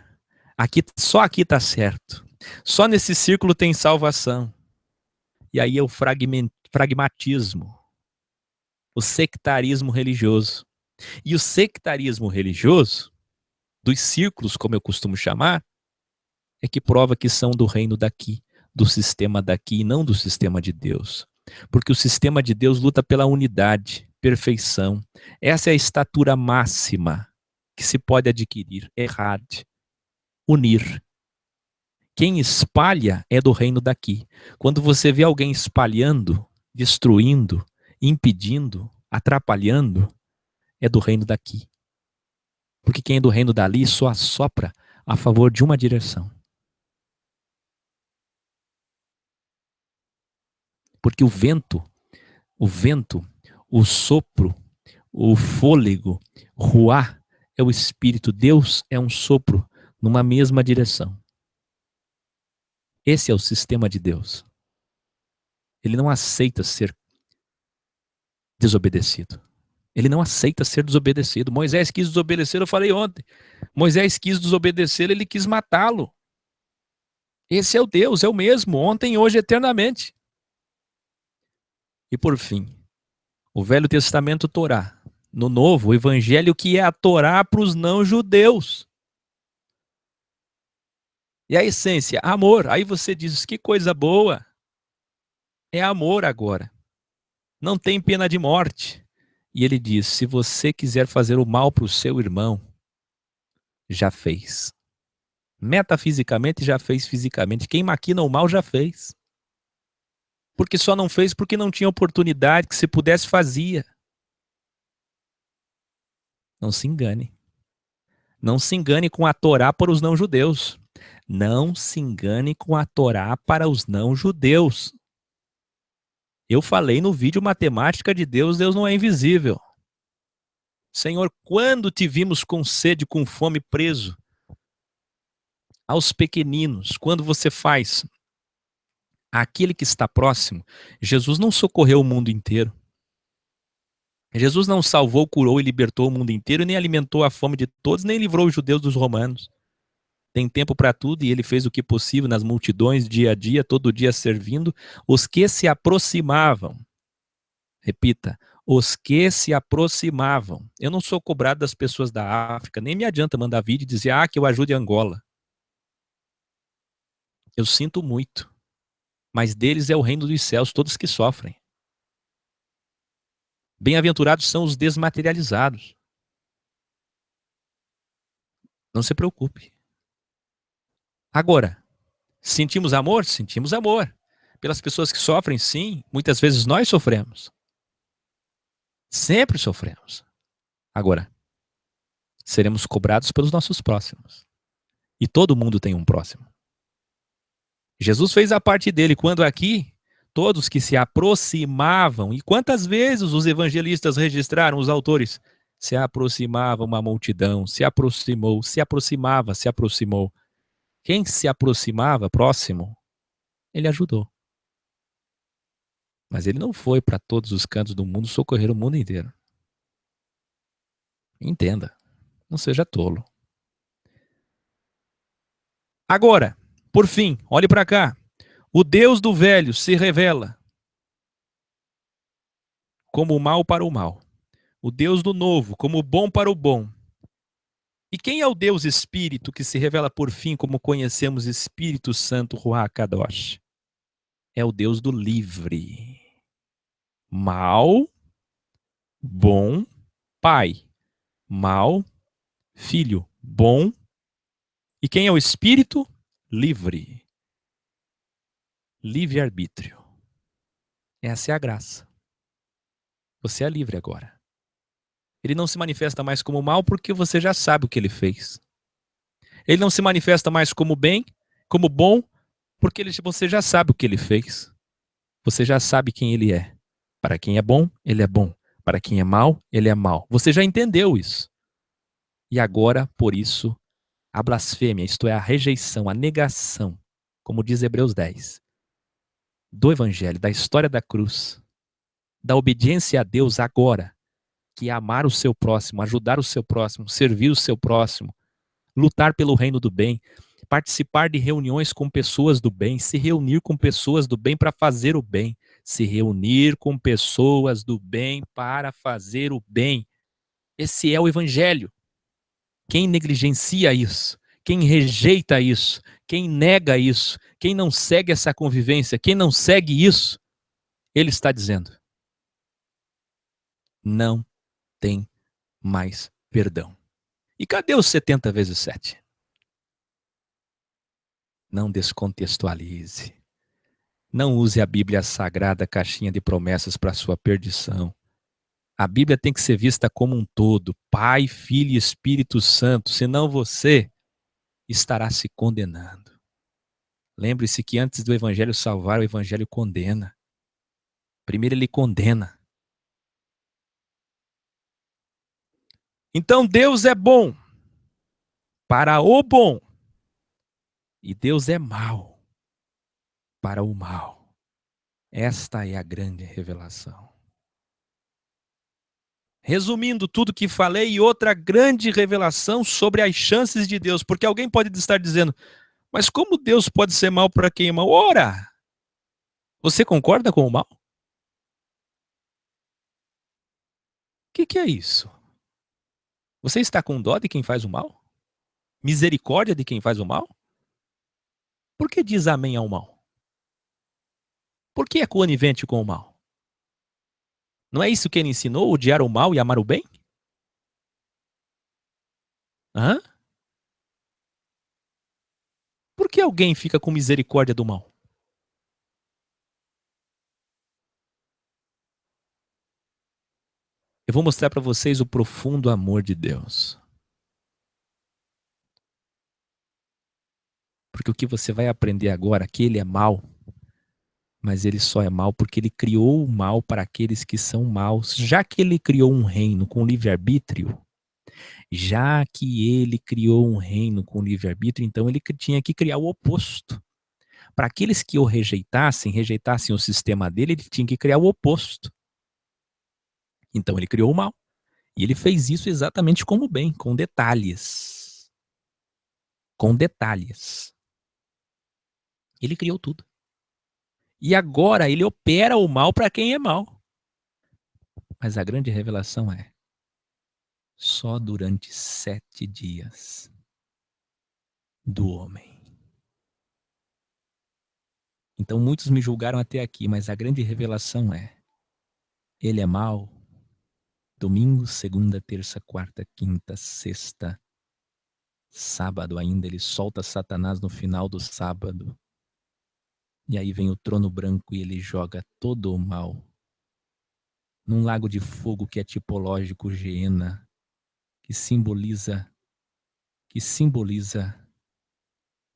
só aqui está certo. Só nesse círculo tem salvação. E aí é o pragmatismo, o sectarismo religioso. E o sectarismo religioso, dos círculos, como eu costumo chamar, é que prova que são do reino daqui, do sistema daqui, e não do sistema de Deus. Porque o sistema de Deus luta pela unidade, perfeição. Essa é a estatura máxima que se pode adquirir, errar, unir. Quem espalha é do reino daqui. Quando você vê alguém espalhando, destruindo, impedindo, atrapalhando, é do reino daqui. Porque quem é do reino dali só assopra a favor de uma direção. Porque o vento, o sopro, o fôlego, ruá, é o espírito. Deus é um sopro numa mesma direção. Esse é o sistema de Deus. Ele não aceita ser desobedecido. Ele não aceita ser desobedecido. Moisés quis desobedecer, eu falei ontem. Moisés quis desobedecer, ele quis matá-lo. Esse é o Deus, é o mesmo, ontem, hoje, eternamente. E por fim, o Velho Testamento, Torá. No Novo, o Evangelho, que é a Torá para os não-judeus. E a essência, amor. Aí você diz, que coisa boa. É amor agora. Não tem pena de morte. E ele diz, se você quiser fazer o mal para o seu irmão, já fez. Metafisicamente já fez fisicamente. Quem maquina o mal já fez. Porque só não fez porque não tinha oportunidade, que se pudesse fazia. Não se engane. Não se engane com a Torá para os não-judeus. Não se engane com a Torá para os não-judeus. Eu falei no vídeo Matemática de Deus, Deus não é invisível. Senhor, quando te vimos com sede, com fome, preso? Aos pequeninos, quando você faz aquele que está próximo, Jesus não socorreu o mundo inteiro. Jesus não salvou, curou e libertou o mundo inteiro, nem alimentou a fome de todos, nem livrou os judeus dos romanos. Tem tempo para tudo e ele fez o que possível nas multidões, dia a dia, todo dia servindo os que se aproximavam. Repita, os que se aproximavam. Eu não sou cobrado das pessoas da África, nem me adianta mandar vídeo e dizer, que eu ajude Angola. Eu sinto muito, mas deles é o reino dos céus, todos que sofrem. Bem-aventurados são os desmaterializados. Não se preocupe. Agora, sentimos amor? Sentimos amor. Pelas pessoas que sofrem, sim. Muitas vezes nós sofremos. Sempre sofremos. Agora, seremos cobrados pelos nossos próximos. E todo mundo tem um próximo. Jesus fez a parte dele quando aqui, todos que se aproximavam, e quantas vezes os evangelistas registraram, os autores, se aproximava uma multidão, se aproximou, se aproximava, se aproximou. Quem se aproximava próximo, ele ajudou. Mas ele não foi para todos os cantos do mundo socorrer o mundo inteiro. Entenda, não seja tolo. Agora, por fim, olhe para cá. O Deus do velho se revela como o mal para o mal. O Deus do novo como o bom para o bom. E quem é o Deus Espírito que se revela por fim como conhecemos Espírito Santo Ruach Kadosh? É o Deus do livre. Mal, bom, pai. Mal, filho, bom. E quem é o Espírito? Livre. Livre-arbítrio. Essa é a graça. Você é livre agora. Ele não se manifesta mais como mal porque você já sabe o que ele fez. Ele não se manifesta mais como bem, como bom, porque você já sabe o que ele fez. Você já sabe quem ele é. Para quem é bom, ele é bom. Para quem é mal, ele é mal. Você já entendeu isso. E agora, por isso, a blasfêmia, isto é, a rejeição, a negação, como diz Hebreus 10, do Evangelho, da história da cruz, da obediência a Deus agora, que é amar o seu próximo, ajudar o seu próximo, servir o seu próximo, lutar pelo reino do bem, participar de reuniões com pessoas do bem, se reunir com pessoas do bem para fazer o bem, se reunir com pessoas do bem para fazer o bem. Esse é o evangelho. Quem negligencia isso, quem rejeita isso, quem nega isso, quem não segue essa convivência, quem não segue isso, ele está dizendo: não tem mais perdão. E cadê os 70 vezes 7? Não descontextualize. Não use a Bíblia Sagrada, caixinha de promessas, para sua perdição. A Bíblia tem que ser vista como um todo, Pai, Filho e Espírito Santo, senão você estará se condenando. Lembre-se que antes do Evangelho salvar, o Evangelho condena. Primeiro ele condena. Então Deus é bom para o bom e Deus é mau para o mal. Esta é a grande revelação. Resumindo tudo que falei, e outra grande revelação sobre as chances de Deus, porque alguém pode estar dizendo: mas como Deus pode ser mal para quem é mal? Ora, você concorda com o mal? O que é isso? Você está com dó de quem faz o mal? Misericórdia de quem faz o mal? Por que diz amém ao mal? Por que é conivente com o mal? Não é isso que ele ensinou, odiar o mal e amar o bem? Hã? Por que alguém fica com misericórdia do mal? Eu vou mostrar para vocês o profundo amor de Deus. Porque o que você vai aprender agora, que ele é mau, mas ele só é mau porque ele criou o mal para aqueles que são maus. Já que ele criou um reino com livre-arbítrio, já que ele criou um reino com livre-arbítrio, então ele tinha que criar o oposto. Para aqueles que o rejeitassem o sistema dele, ele tinha que criar o oposto. Então ele criou o mal. E ele fez isso exatamente como o bem, com detalhes. Com detalhes. Ele criou tudo. E agora ele opera o mal para quem é mal. Mas a grande revelação é: só durante 7 dias do homem. Então muitos me julgaram até aqui, mas a grande revelação é: ele é mau. Domingo, segunda, terça, quarta, quinta, sexta, sábado ainda, ele solta Satanás no final do sábado. E aí vem o trono branco e ele joga todo o mal num lago de fogo que é tipológico Geena, que simboliza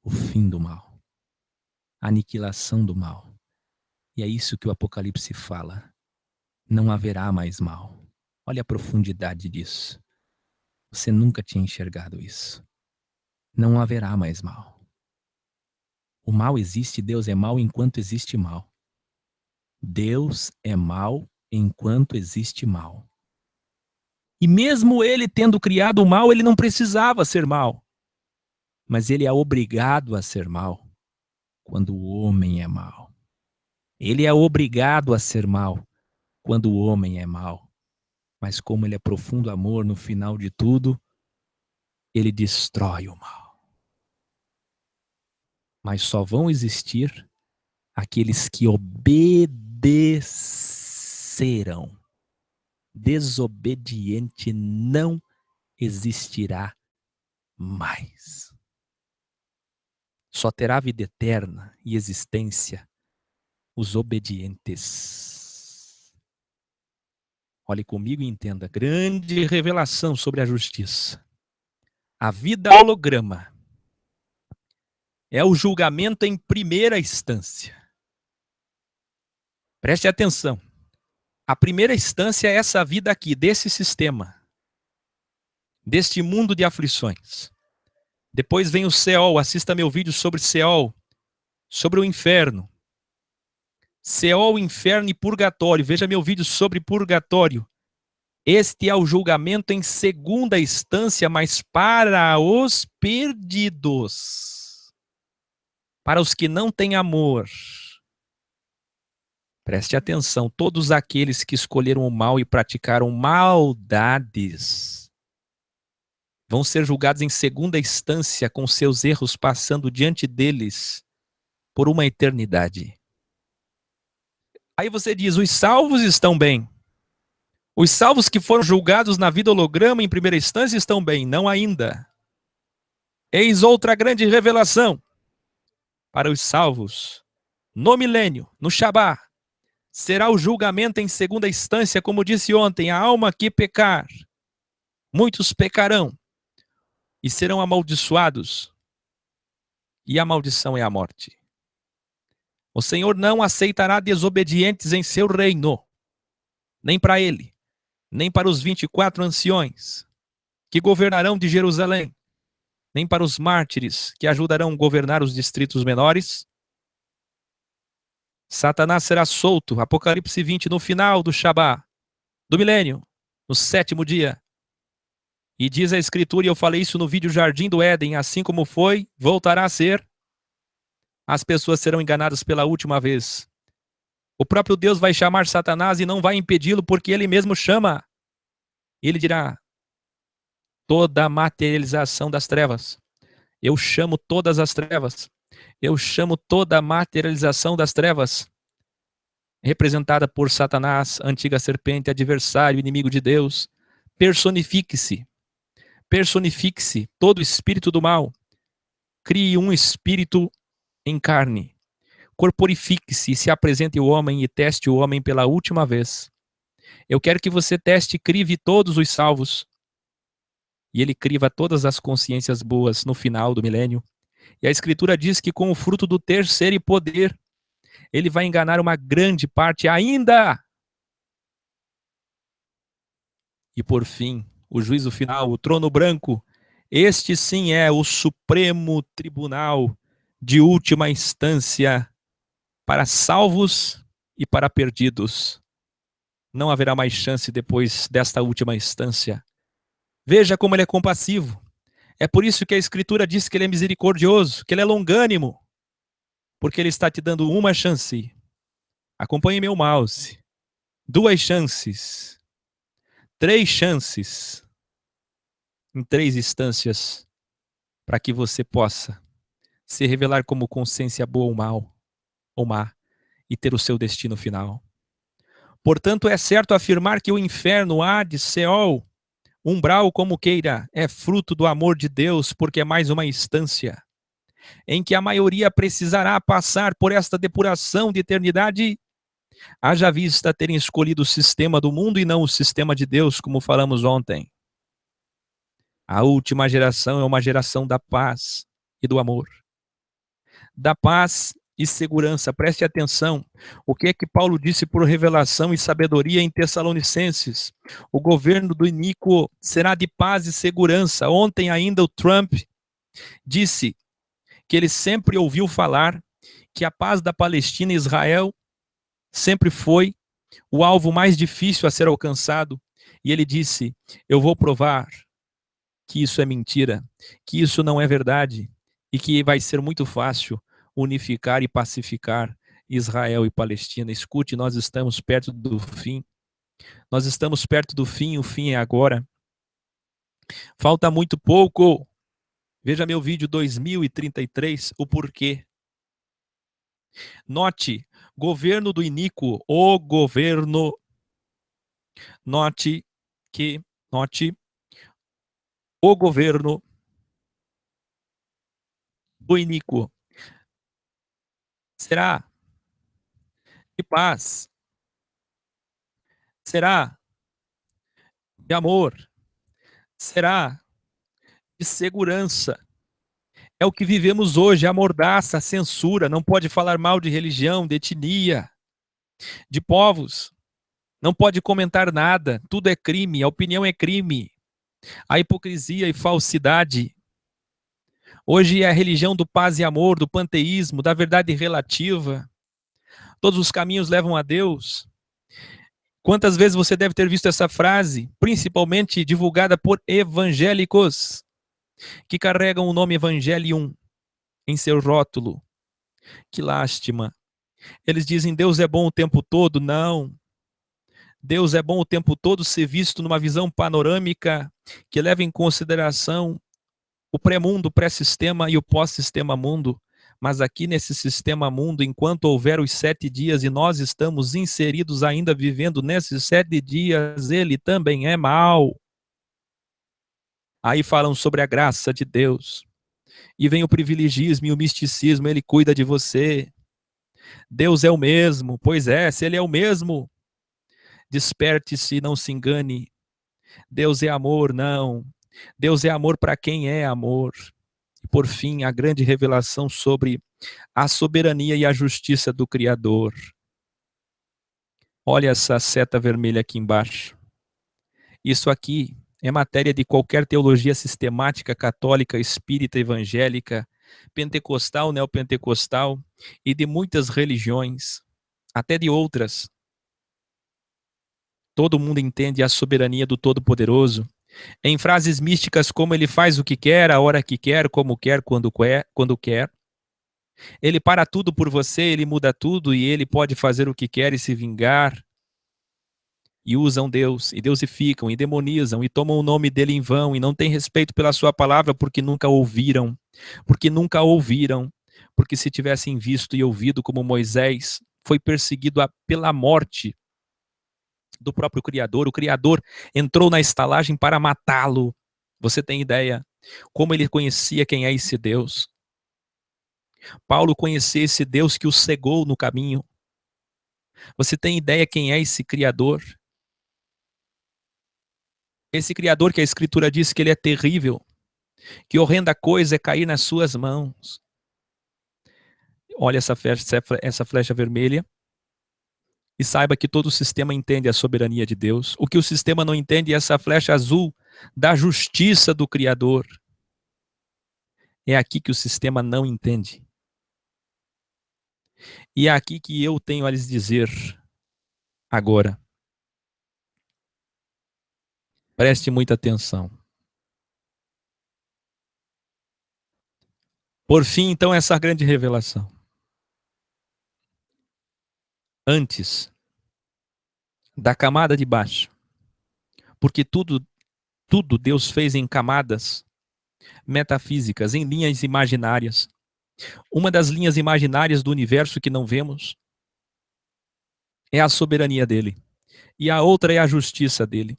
o fim do mal, a aniquilação do mal. E é isso que o Apocalipse fala. Não haverá mais mal. Olha a profundidade disso. Você nunca tinha enxergado isso. Não haverá mais mal. O mal existe, Deus é mau enquanto existe mal. Deus é mau enquanto existe mal. E mesmo ele tendo criado o mal, ele não precisava ser mal. Mas ele é obrigado a ser mal quando o homem é mau. Ele é obrigado a ser mal quando o homem é mau. Mas como ele é profundo amor, no final de tudo, ele destrói o mal. Mas só vão existir aqueles que obedecerão. Desobediente não existirá mais. Só terá vida eterna e existência os obedientes. Olhe comigo e entenda. Grande revelação sobre a justiça. A vida holograma é o julgamento em primeira instância. Preste atenção. A primeira instância é essa vida aqui, desse sistema, deste mundo de aflições. Depois vem o Seol. Assista meu vídeo sobre Seol, sobre o inferno. Seol, inferno e purgatório. Veja meu vídeo sobre purgatório. Este é o julgamento em segunda instância, mas para os perdidos. Para os que não têm amor. Preste atenção, todos aqueles que escolheram o mal e praticaram maldades vão ser julgados em segunda instância, com seus erros passando diante deles por uma eternidade. Aí você diz, os salvos estão bem. Os salvos que foram julgados na vida holograma em primeira instância estão bem, não ainda. Eis outra grande revelação para os salvos. No milênio, no Shabá, será o julgamento em segunda instância, como disse ontem, a alma que pecar. Muitos pecarão e serão amaldiçoados. E a maldição é a morte. O Senhor não aceitará desobedientes em seu reino, nem para ele, nem para os 24 anciões que governarão de Jerusalém, nem para os mártires que ajudarão a governar os distritos menores. Satanás será solto, Apocalipse 20, no final do Shabá, do milênio, no 7º dia. E diz a Escritura, e eu falei isso no vídeo Jardim do Éden, assim como foi, voltará a ser. As pessoas serão enganadas pela última vez. O próprio Deus vai chamar Satanás e não vai impedi-lo, porque ele mesmo chama. Ele dirá, toda a materialização das trevas. Eu chamo todas as trevas. Eu chamo toda a materialização das trevas, representada por Satanás, antiga serpente, adversário, inimigo de Deus. Personifique-se. Personifique-se todo espírito do mal. Crie um espírito em carne. Corporifique-se e se apresente o homem e teste o homem pela última vez. Eu quero que você teste e crive todos os salvos. E ele criva todas as consciências boas no final do milênio. E a Escritura diz que com o fruto do ter, ser e poder, ele vai enganar uma grande parte ainda. E por fim, o juízo final, o trono branco. Este sim é o Supremo Tribunal de última instância para salvos e para perdidos. Não haverá mais chance depois desta última instância. Veja como ele é compassivo. É por isso que a Escritura diz que ele é misericordioso, que ele é longânimo, porque ele está te dando uma chance. Acompanhe meu mouse. 2 chances. 3 chances. Em 3 instâncias, para que você possa se revelar como consciência boa ou mal. ou má e ter o seu destino final. Portanto, é certo afirmar que o inferno, Hades, Seol, umbral como queira, é fruto do amor de Deus, porque é mais uma instância em que a maioria precisará passar por esta depuração de eternidade, haja vista terem escolhido o sistema do mundo e não o sistema de Deus, como falamos ontem. A última geração é uma geração da paz e do amor. Da paz e segurança. Preste atenção. O que é que Paulo disse por revelação e sabedoria em Tessalonicenses? O governo do iníquo será de paz e segurança. Ontem ainda o Trump disse que ele sempre ouviu falar que a paz da Palestina e Israel sempre foi o alvo mais difícil a ser alcançado. E ele disse: eu vou provar que isso é mentira, que isso não é verdade, e que vai ser muito fácil unificar e pacificar Israel e Palestina. Escute, nós estamos perto do fim. Nós estamos perto do fim, o fim é agora. Falta muito pouco. Veja meu vídeo 2033, o porquê. Note, governo do iníquo, o governo. Note, o governo do iníquo será de paz, será de amor, será de segurança. É o que vivemos hoje, a mordaça, a censura, não pode falar mal de religião, de etnia, de povos, não pode comentar nada, tudo é crime, a opinião é crime, a hipocrisia e falsidade. Hoje é a religião do paz e amor, do panteísmo, da verdade relativa. Todos os caminhos levam a Deus. Quantas vezes você deve ter visto essa frase, principalmente divulgada por evangélicos, que carregam o nome Evangelium em seu rótulo. Que lástima. Eles dizem Deus é bom o tempo todo. Não. Deus é bom o tempo todo ser visto numa visão panorâmica que leva em consideração o pré-mundo, o pré-sistema e o pós-sistema mundo. Mas aqui nesse sistema mundo, enquanto houver os 7 dias e nós estamos inseridos ainda vivendo nesses 7 dias, ele também é mau. Aí falam sobre a graça de Deus. E vem o privilegismo e o misticismo, ele cuida de você. Deus é o mesmo. Pois é, se ele é o mesmo, desperte-se e não se engane. Deus é amor, não. Deus é amor para quem é amor. E por fim, a grande revelação sobre a soberania e a justiça do Criador. Olha essa seta vermelha aqui embaixo. Isso aqui é matéria de qualquer teologia sistemática, católica, espírita, evangélica, pentecostal, neopentecostal e de muitas religiões, até de outras. Todo mundo entende a soberania do Todo-Poderoso. Em frases místicas como ele faz o que quer, a hora que quer, como quer, quando quer. Ele para tudo por você, ele muda tudo e ele pode fazer o que quer e se vingar. E usam Deus, e deusificam, e demonizam, e tomam o nome dele em vão, e não têm respeito pela sua palavra porque nunca ouviram. Porque se tivessem visto e ouvido como Moisés foi perseguido pela morte do próprio Criador, o Criador entrou na estalagem para matá-lo. Você tem ideia como ele conhecia quem é esse Deus? Paulo conhecia esse Deus que o cegou no caminho. Você tem ideia quem é esse Criador? Esse Criador que a Escritura diz que ele é terrível, que horrenda coisa é cair nas suas mãos. Olha essa flecha vermelha e saiba que todo o sistema entende a soberania de Deus. O que o sistema não entende é essa flecha azul da justiça do Criador. É aqui que o sistema não entende. E é aqui que eu tenho a lhes dizer agora. Preste muita atenção. Por fim, então, essa grande revelação. Antes da camada de baixo, porque tudo Deus fez em camadas metafísicas, em linhas imaginárias. Uma das linhas imaginárias do universo que não vemos é a soberania dele. E a outra é a justiça dele.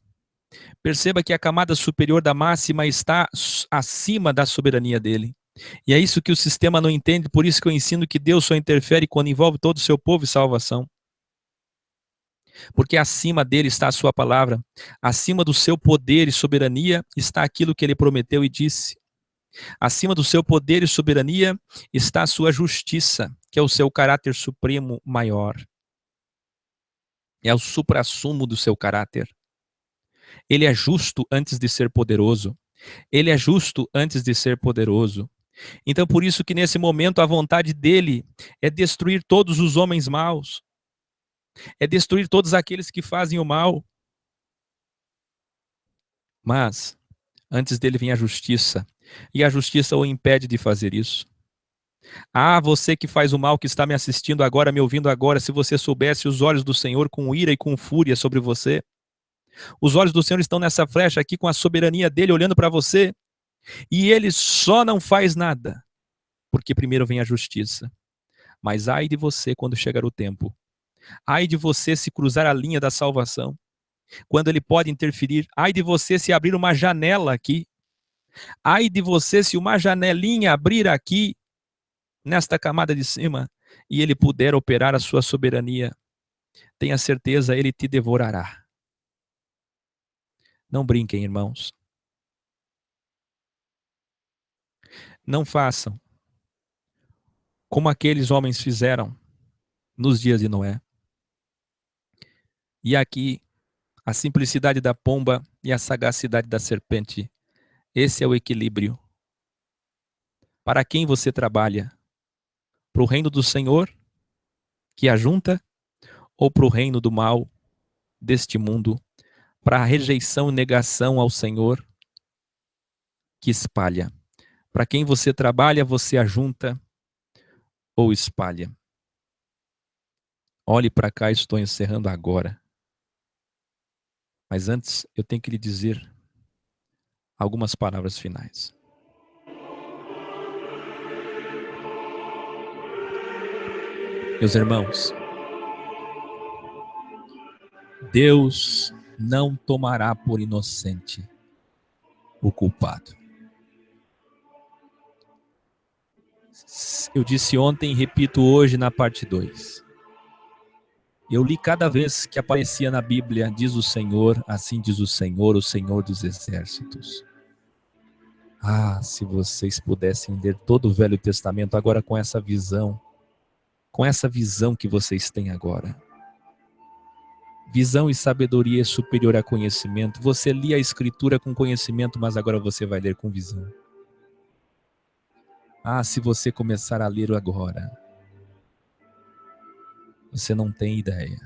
Perceba que a camada superior da máxima está acima da soberania dele. E é isso que o sistema não entende, por isso que eu ensino que Deus só interfere quando envolve todo o seu povo e salvação. Porque acima dele está a sua palavra, acima do seu poder e soberania está aquilo que ele prometeu e disse. Acima do seu poder e soberania está a sua justiça, que é o seu caráter supremo maior. É o suprassumo do seu caráter. Ele é justo antes de ser poderoso. Ele é justo antes de ser poderoso. Então, por isso que nesse momento a vontade dele é destruir todos os homens maus. É destruir todos aqueles que fazem o mal. Mas, antes dele vem a justiça. E a justiça o impede de fazer isso. Ah, você que faz o mal, que está me assistindo agora, me ouvindo agora, se você soubesse os olhos do Senhor com ira e com fúria sobre você. Os olhos do Senhor estão nessa flecha aqui com a soberania dele olhando para você. E ele só não faz nada, porque primeiro vem a justiça. Mas ai de você quando chegar o tempo. Ai de você se cruzar a linha da salvação. Quando ele pode interferir. Ai de você se abrir uma janela aqui. Ai de você se uma janelinha abrir aqui, nesta camada de cima, e ele puder operar a sua soberania. Tenha certeza, ele te devorará. Não brinquem, irmãos. Não façam como aqueles homens fizeram nos dias de Noé. E aqui, a simplicidade da pomba e a sagacidade da serpente. Esse é o equilíbrio. Para quem você trabalha? Para o reino do Senhor, que ajunta, ou para o reino do mal deste mundo? Para a rejeição e negação ao Senhor, que espalha? Para quem você trabalha, você ajunta ou espalha? Olhe para cá, estou encerrando agora. Mas antes, eu tenho que lhe dizer algumas palavras finais. Meus irmãos, Deus não tomará por inocente o culpado. Eu disse ontem e repito hoje na parte 2. Eu li cada vez que aparecia na Bíblia, diz o Senhor, assim diz o Senhor dos exércitos. Ah, se vocês pudessem ler todo o Velho Testamento agora com essa visão que vocês têm agora. Visão e sabedoria é superior a conhecimento. Você lia a Escritura com conhecimento, mas agora você vai ler com visão. Ah, se você começar a ler agora, você não tem ideia.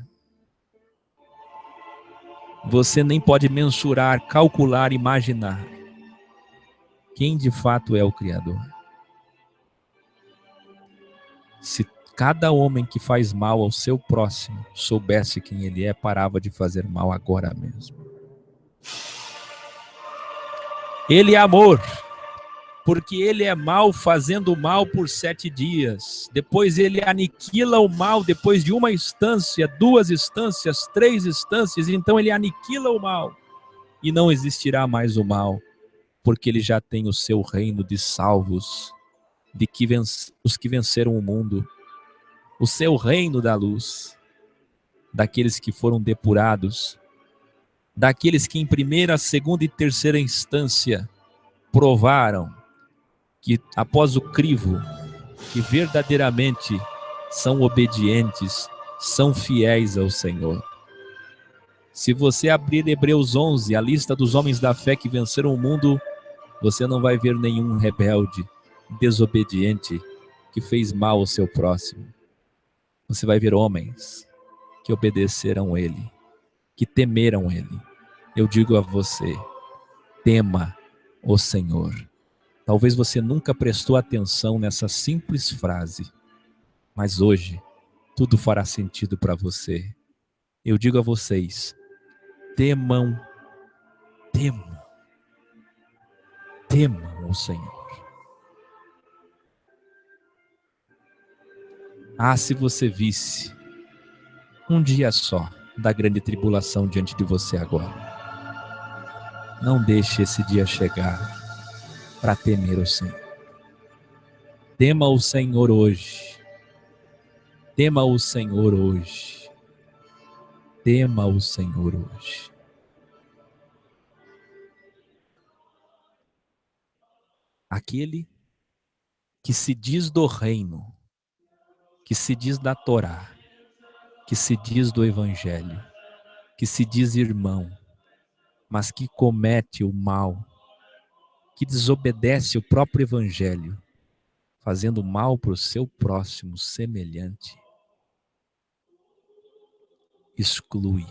Você nem pode mensurar, calcular, imaginar quem de fato é o Criador. Se cada homem que faz mal ao seu próximo soubesse quem ele é, parava de fazer mal agora mesmo. Ele é amor, porque ele é mal fazendo mal por 7 dias. Depois ele aniquila o mal depois de uma instância, 2 instâncias, 3 instâncias, então ele aniquila o mal. E não existirá mais o mal, porque ele já tem o seu reino de salvos, de que os que venceram o mundo, o seu reino da luz, daqueles que foram depurados, daqueles que em primeira, segunda e terceira instância provaram que após o crivo, que verdadeiramente são obedientes, são fiéis ao Senhor. Se você abrir Hebreus 11, a lista dos homens da fé que venceram o mundo, você não vai ver nenhum rebelde, desobediente, que fez mal ao seu próximo. Você vai ver homens que obedeceram ele, que temeram ele. Eu digo a você, tema o Senhor. Talvez você nunca prestou atenção nessa simples frase, mas hoje tudo fará sentido para você. Eu digo a vocês, temam o Senhor. Ah, se você visse um dia só da grande tribulação diante de você agora. Não deixe esse dia chegar para temer o Senhor. Tema o Senhor hoje. Tema o Senhor hoje. Tema o Senhor hoje. Aquele que se diz do reino, que se diz da Torá, que se diz do Evangelho, que se diz irmão, mas que comete o mal, que desobedece o próprio Evangelho, fazendo mal para o seu próximo semelhante, exclui,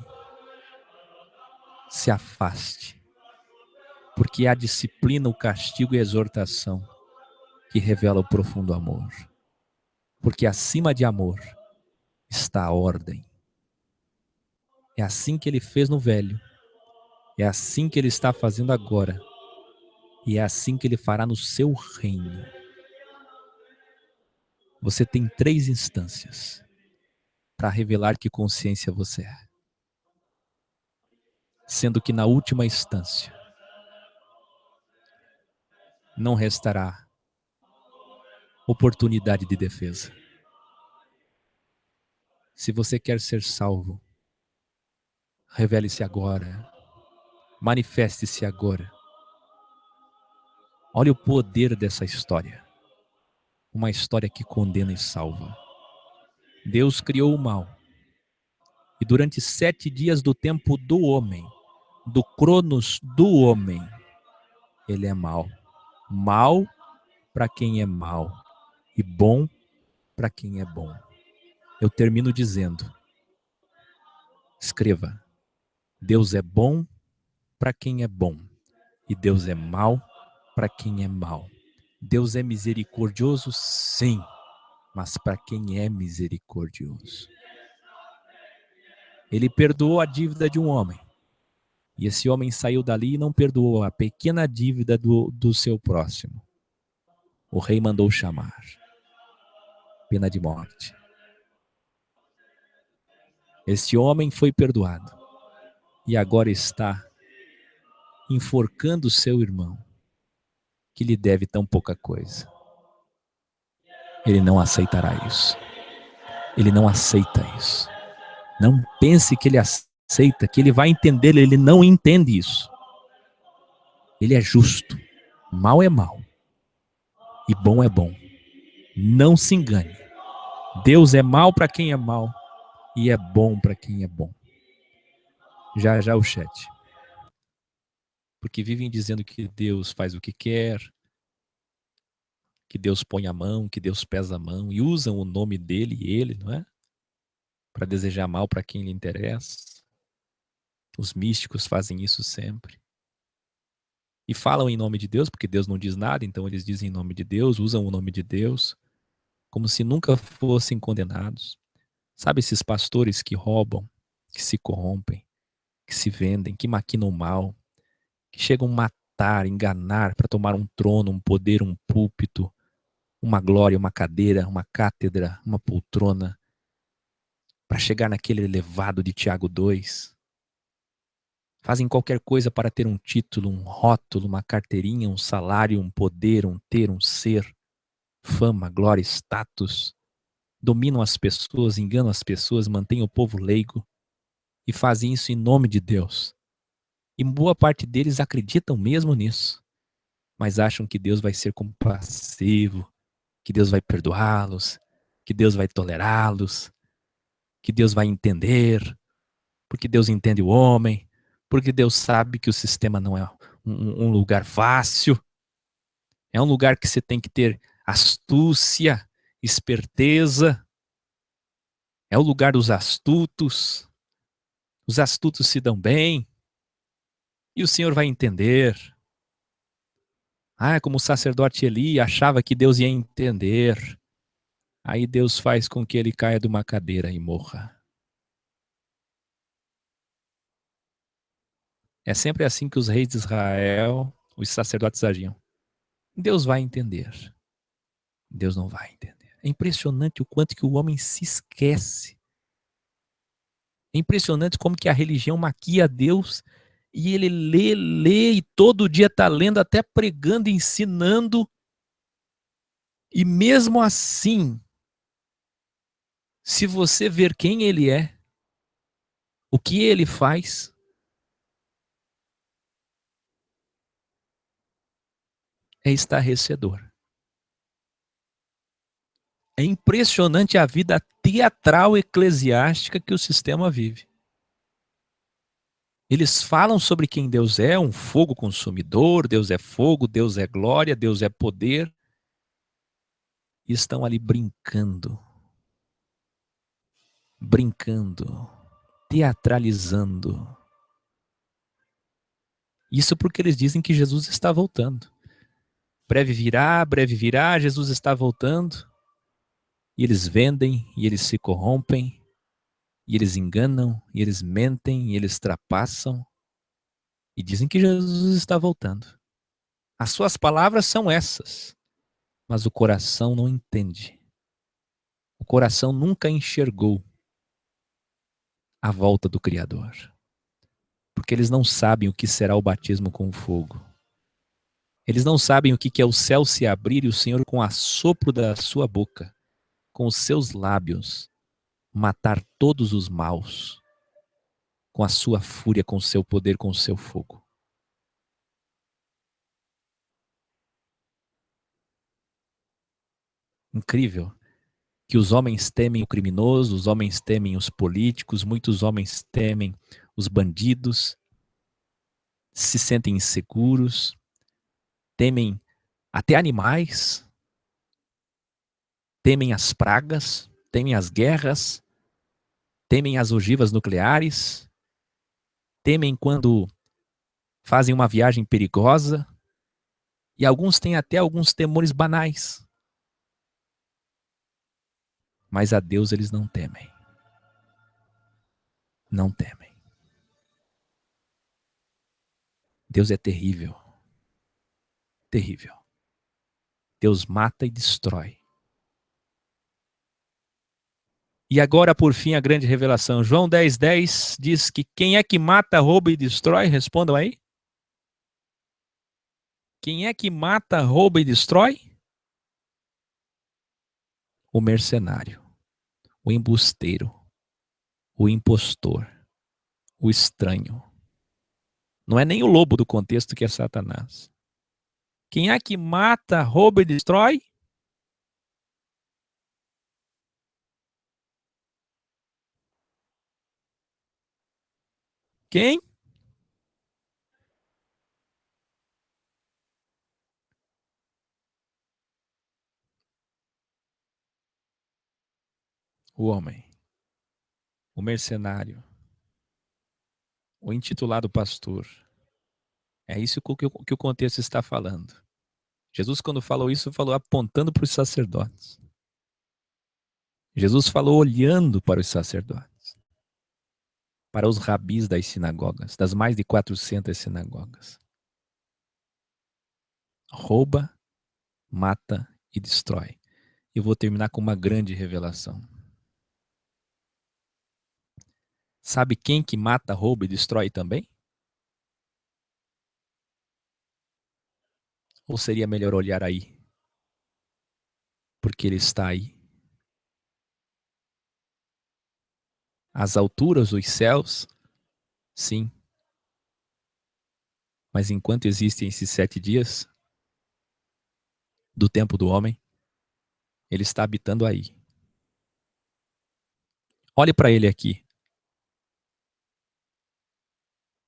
se afaste, porque a disciplina, o castigo e a exortação que revela o profundo amor. Porque acima de amor está a ordem. É assim que ele fez no velho, é assim que ele está fazendo agora, e é assim que ele fará no seu reino. Você tem 3 instâncias para revelar que consciência você é. Sendo que na última instância não restará oportunidade de defesa. Se você quer ser salvo, revele-se agora, manifeste-se agora. Olha o poder dessa história. Uma história que condena e salva. Deus criou o mal. E durante 7 dias do tempo do homem, do cronos do homem, ele é mau. Mal para quem é mau e bom para quem é bom. Eu termino dizendo, escreva, Deus é bom para quem é bom e Deus é mau para quem é mau. Deus é misericordioso, sim, mas para quem é misericordioso. Ele perdoou a dívida de um homem. E esse homem saiu dali e não perdoou a pequena dívida do seu próximo. O rei mandou chamar. Pena de morte. Este homem foi perdoado. E agora está enforcando seu irmão, que lhe deve tão pouca coisa. Ele não aceitará isso. Ele não aceita isso. Não pense que ele aceita, que ele vai entender, ele não entende isso. Ele é justo. Mal é mal. E bom é bom. Não se engane. Deus é mal para quem é mal e é bom para quem é bom. Já já o chat. Porque vivem dizendo que Deus faz o que quer, que Deus põe a mão, que Deus pesa a mão, e usam o nome dele e ele, não é? Para desejar mal para quem lhe interessa. Os místicos fazem isso sempre. E falam em nome de Deus, porque Deus não diz nada, então eles dizem em nome de Deus, usam o nome de Deus, como se nunca fossem condenados. Sabe esses pastores que roubam, que se corrompem, que se vendem, que maquinam mal, que chegam a matar, enganar para tomar um trono, um poder, um púlpito, uma glória, uma cadeira, uma cátedra, uma poltrona, para chegar naquele elevado de Tiago 2. Fazem qualquer coisa para ter um título, um rótulo, uma carteirinha, um salário, um poder, um ter, um ser, fama, glória, status. Dominam as pessoas, enganam as pessoas, mantêm o povo leigo e fazem isso em nome de Deus. E boa parte deles acreditam mesmo nisso, mas acham que Deus vai ser compassivo, que Deus vai perdoá-los, que Deus vai tolerá-los, que Deus vai entender, porque Deus entende o homem, porque Deus sabe que o sistema não é um lugar fácil, é um lugar que você tem que ter astúcia, esperteza, é o lugar dos astutos, os astutos se dão bem, e o Senhor vai entender. Ah, como o sacerdote Eli achava que Deus ia entender. Aí Deus faz com que ele caia de uma cadeira e morra. É sempre assim que os reis de Israel, os sacerdotes agiam. Deus vai entender. Deus não vai entender. É impressionante o quanto que o homem se esquece. É impressionante como que a religião maquia Deus e ele lê e todo dia está lendo, até pregando, ensinando. E mesmo assim, se você ver quem ele é, o que ele faz, é estarrecedor. É impressionante a vida teatral eclesiástica que o sistema vive. Eles falam sobre quem Deus é, um fogo consumidor, Deus é fogo, Deus é glória, Deus é poder, e estão ali brincando, teatralizando. Isso porque eles dizem que Jesus está voltando. Breve virá, Jesus está voltando. E eles vendem, e eles se corrompem, e eles enganam, e eles mentem, e eles trapaçam. E dizem que Jesus está voltando. As suas palavras são essas, mas o coração não entende. O coração nunca enxergou a volta do Criador. Porque eles não sabem o que será o batismo com fogo. Eles não sabem o que é o céu se abrir e o Senhor, com o assopro da sua boca, com os seus lábios, matar todos os maus, com a sua fúria, com o seu poder, com o seu fogo. Incrível que os homens temem o criminoso, os homens temem os políticos, muitos homens temem os bandidos, se sentem inseguros, temem até animais, temem as pragas, temem as guerras, temem as ogivas nucleares, temem quando fazem uma viagem perigosa, e alguns têm até alguns temores banais. Mas a Deus eles não temem. Não temem. Deus é terrível. Terrível. Deus mata e destrói. E agora, por fim, a grande revelação. João 10:10 diz que quem é que mata, rouba e destrói? Respondam aí. Quem é que mata, rouba e destrói? O mercenário, o embusteiro, o impostor, o estranho. Não é nem o lobo do contexto que é Satanás. Quem é que mata, rouba e destrói? Quem? O homem, o mercenário, o intitulado pastor. É isso que o contexto está falando. Jesus, quando falou isso, falou apontando para os sacerdotes. Jesus falou olhando para os sacerdotes, para os rabis das sinagogas, das mais de 400 sinagogas. Rouba, mata e destrói. Eu vou terminar com uma grande revelação. Sabe quem que mata, rouba e destrói também? Ou seria melhor olhar aí? Porque ele está aí. As alturas, os céus, sim. Mas enquanto existem esses 7 dias do tempo do homem, ele está habitando aí. Olhe para ele aqui.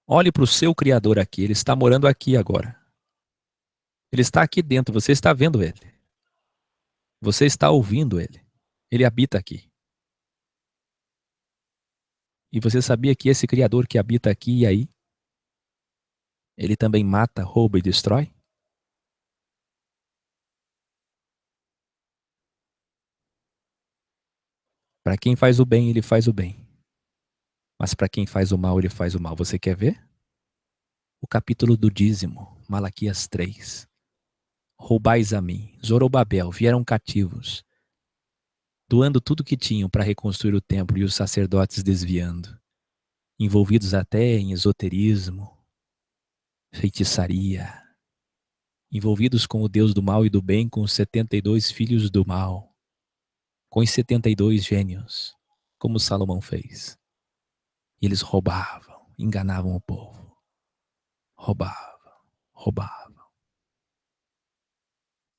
Olhe para o seu Criador aqui. Ele está morando aqui agora. Ele está aqui dentro. Você está vendo ele. Você está ouvindo ele. Ele habita aqui. E você sabia que esse Criador que habita aqui e aí, ele também mata, rouba e destrói? Para quem faz o bem, ele faz o bem. Mas para quem faz o mal, ele faz o mal. Você quer ver? O capítulo do dízimo, Malaquias 3. Roubais a mim, Zorobabel, vieram cativos. doando tudo que tinham para reconstruir o templo e os sacerdotes desviando, envolvidos até em esoterismo, feitiçaria, envolvidos com o Deus do mal e do bem, com os 72 filhos do mal, com os 72 gênios, como Salomão fez. E eles roubavam, enganavam o povo. Roubavam.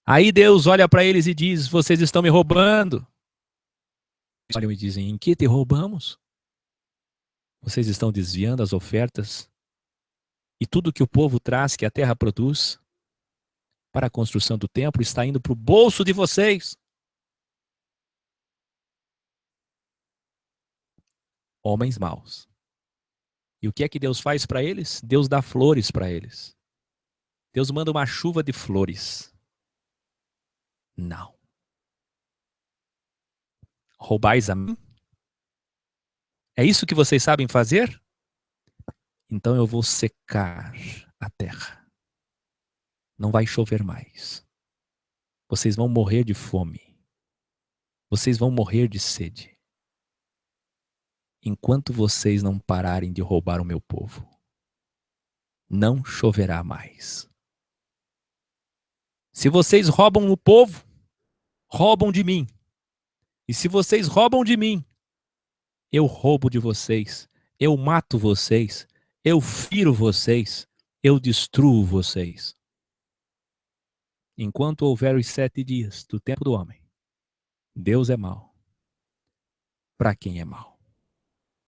Aí Deus olha para eles e diz: vocês estão me roubando. Eles olham e dizem: em que te roubamos? Vocês estão desviando as ofertas e tudo que o povo traz, que a terra produz, para a construção do templo, está indo para o bolso de vocês. Homens maus. E o que é que Deus faz para eles? Deus dá flores para eles. Deus manda uma chuva de flores. Não. Roubais a mim? É isso que vocês sabem fazer? Então eu vou secar a terra. Não vai chover mais. Vocês vão morrer de fome. Vocês vão morrer de sede. Enquanto vocês não pararem de roubar o meu povo, não choverá mais. Se vocês roubam o povo, roubam de mim. E se vocês roubam de mim, eu roubo de vocês. Eu mato vocês. Eu firo vocês. Eu destruo vocês. Enquanto houver os 7 dias do tempo do homem, Deus é mau para quem é mau.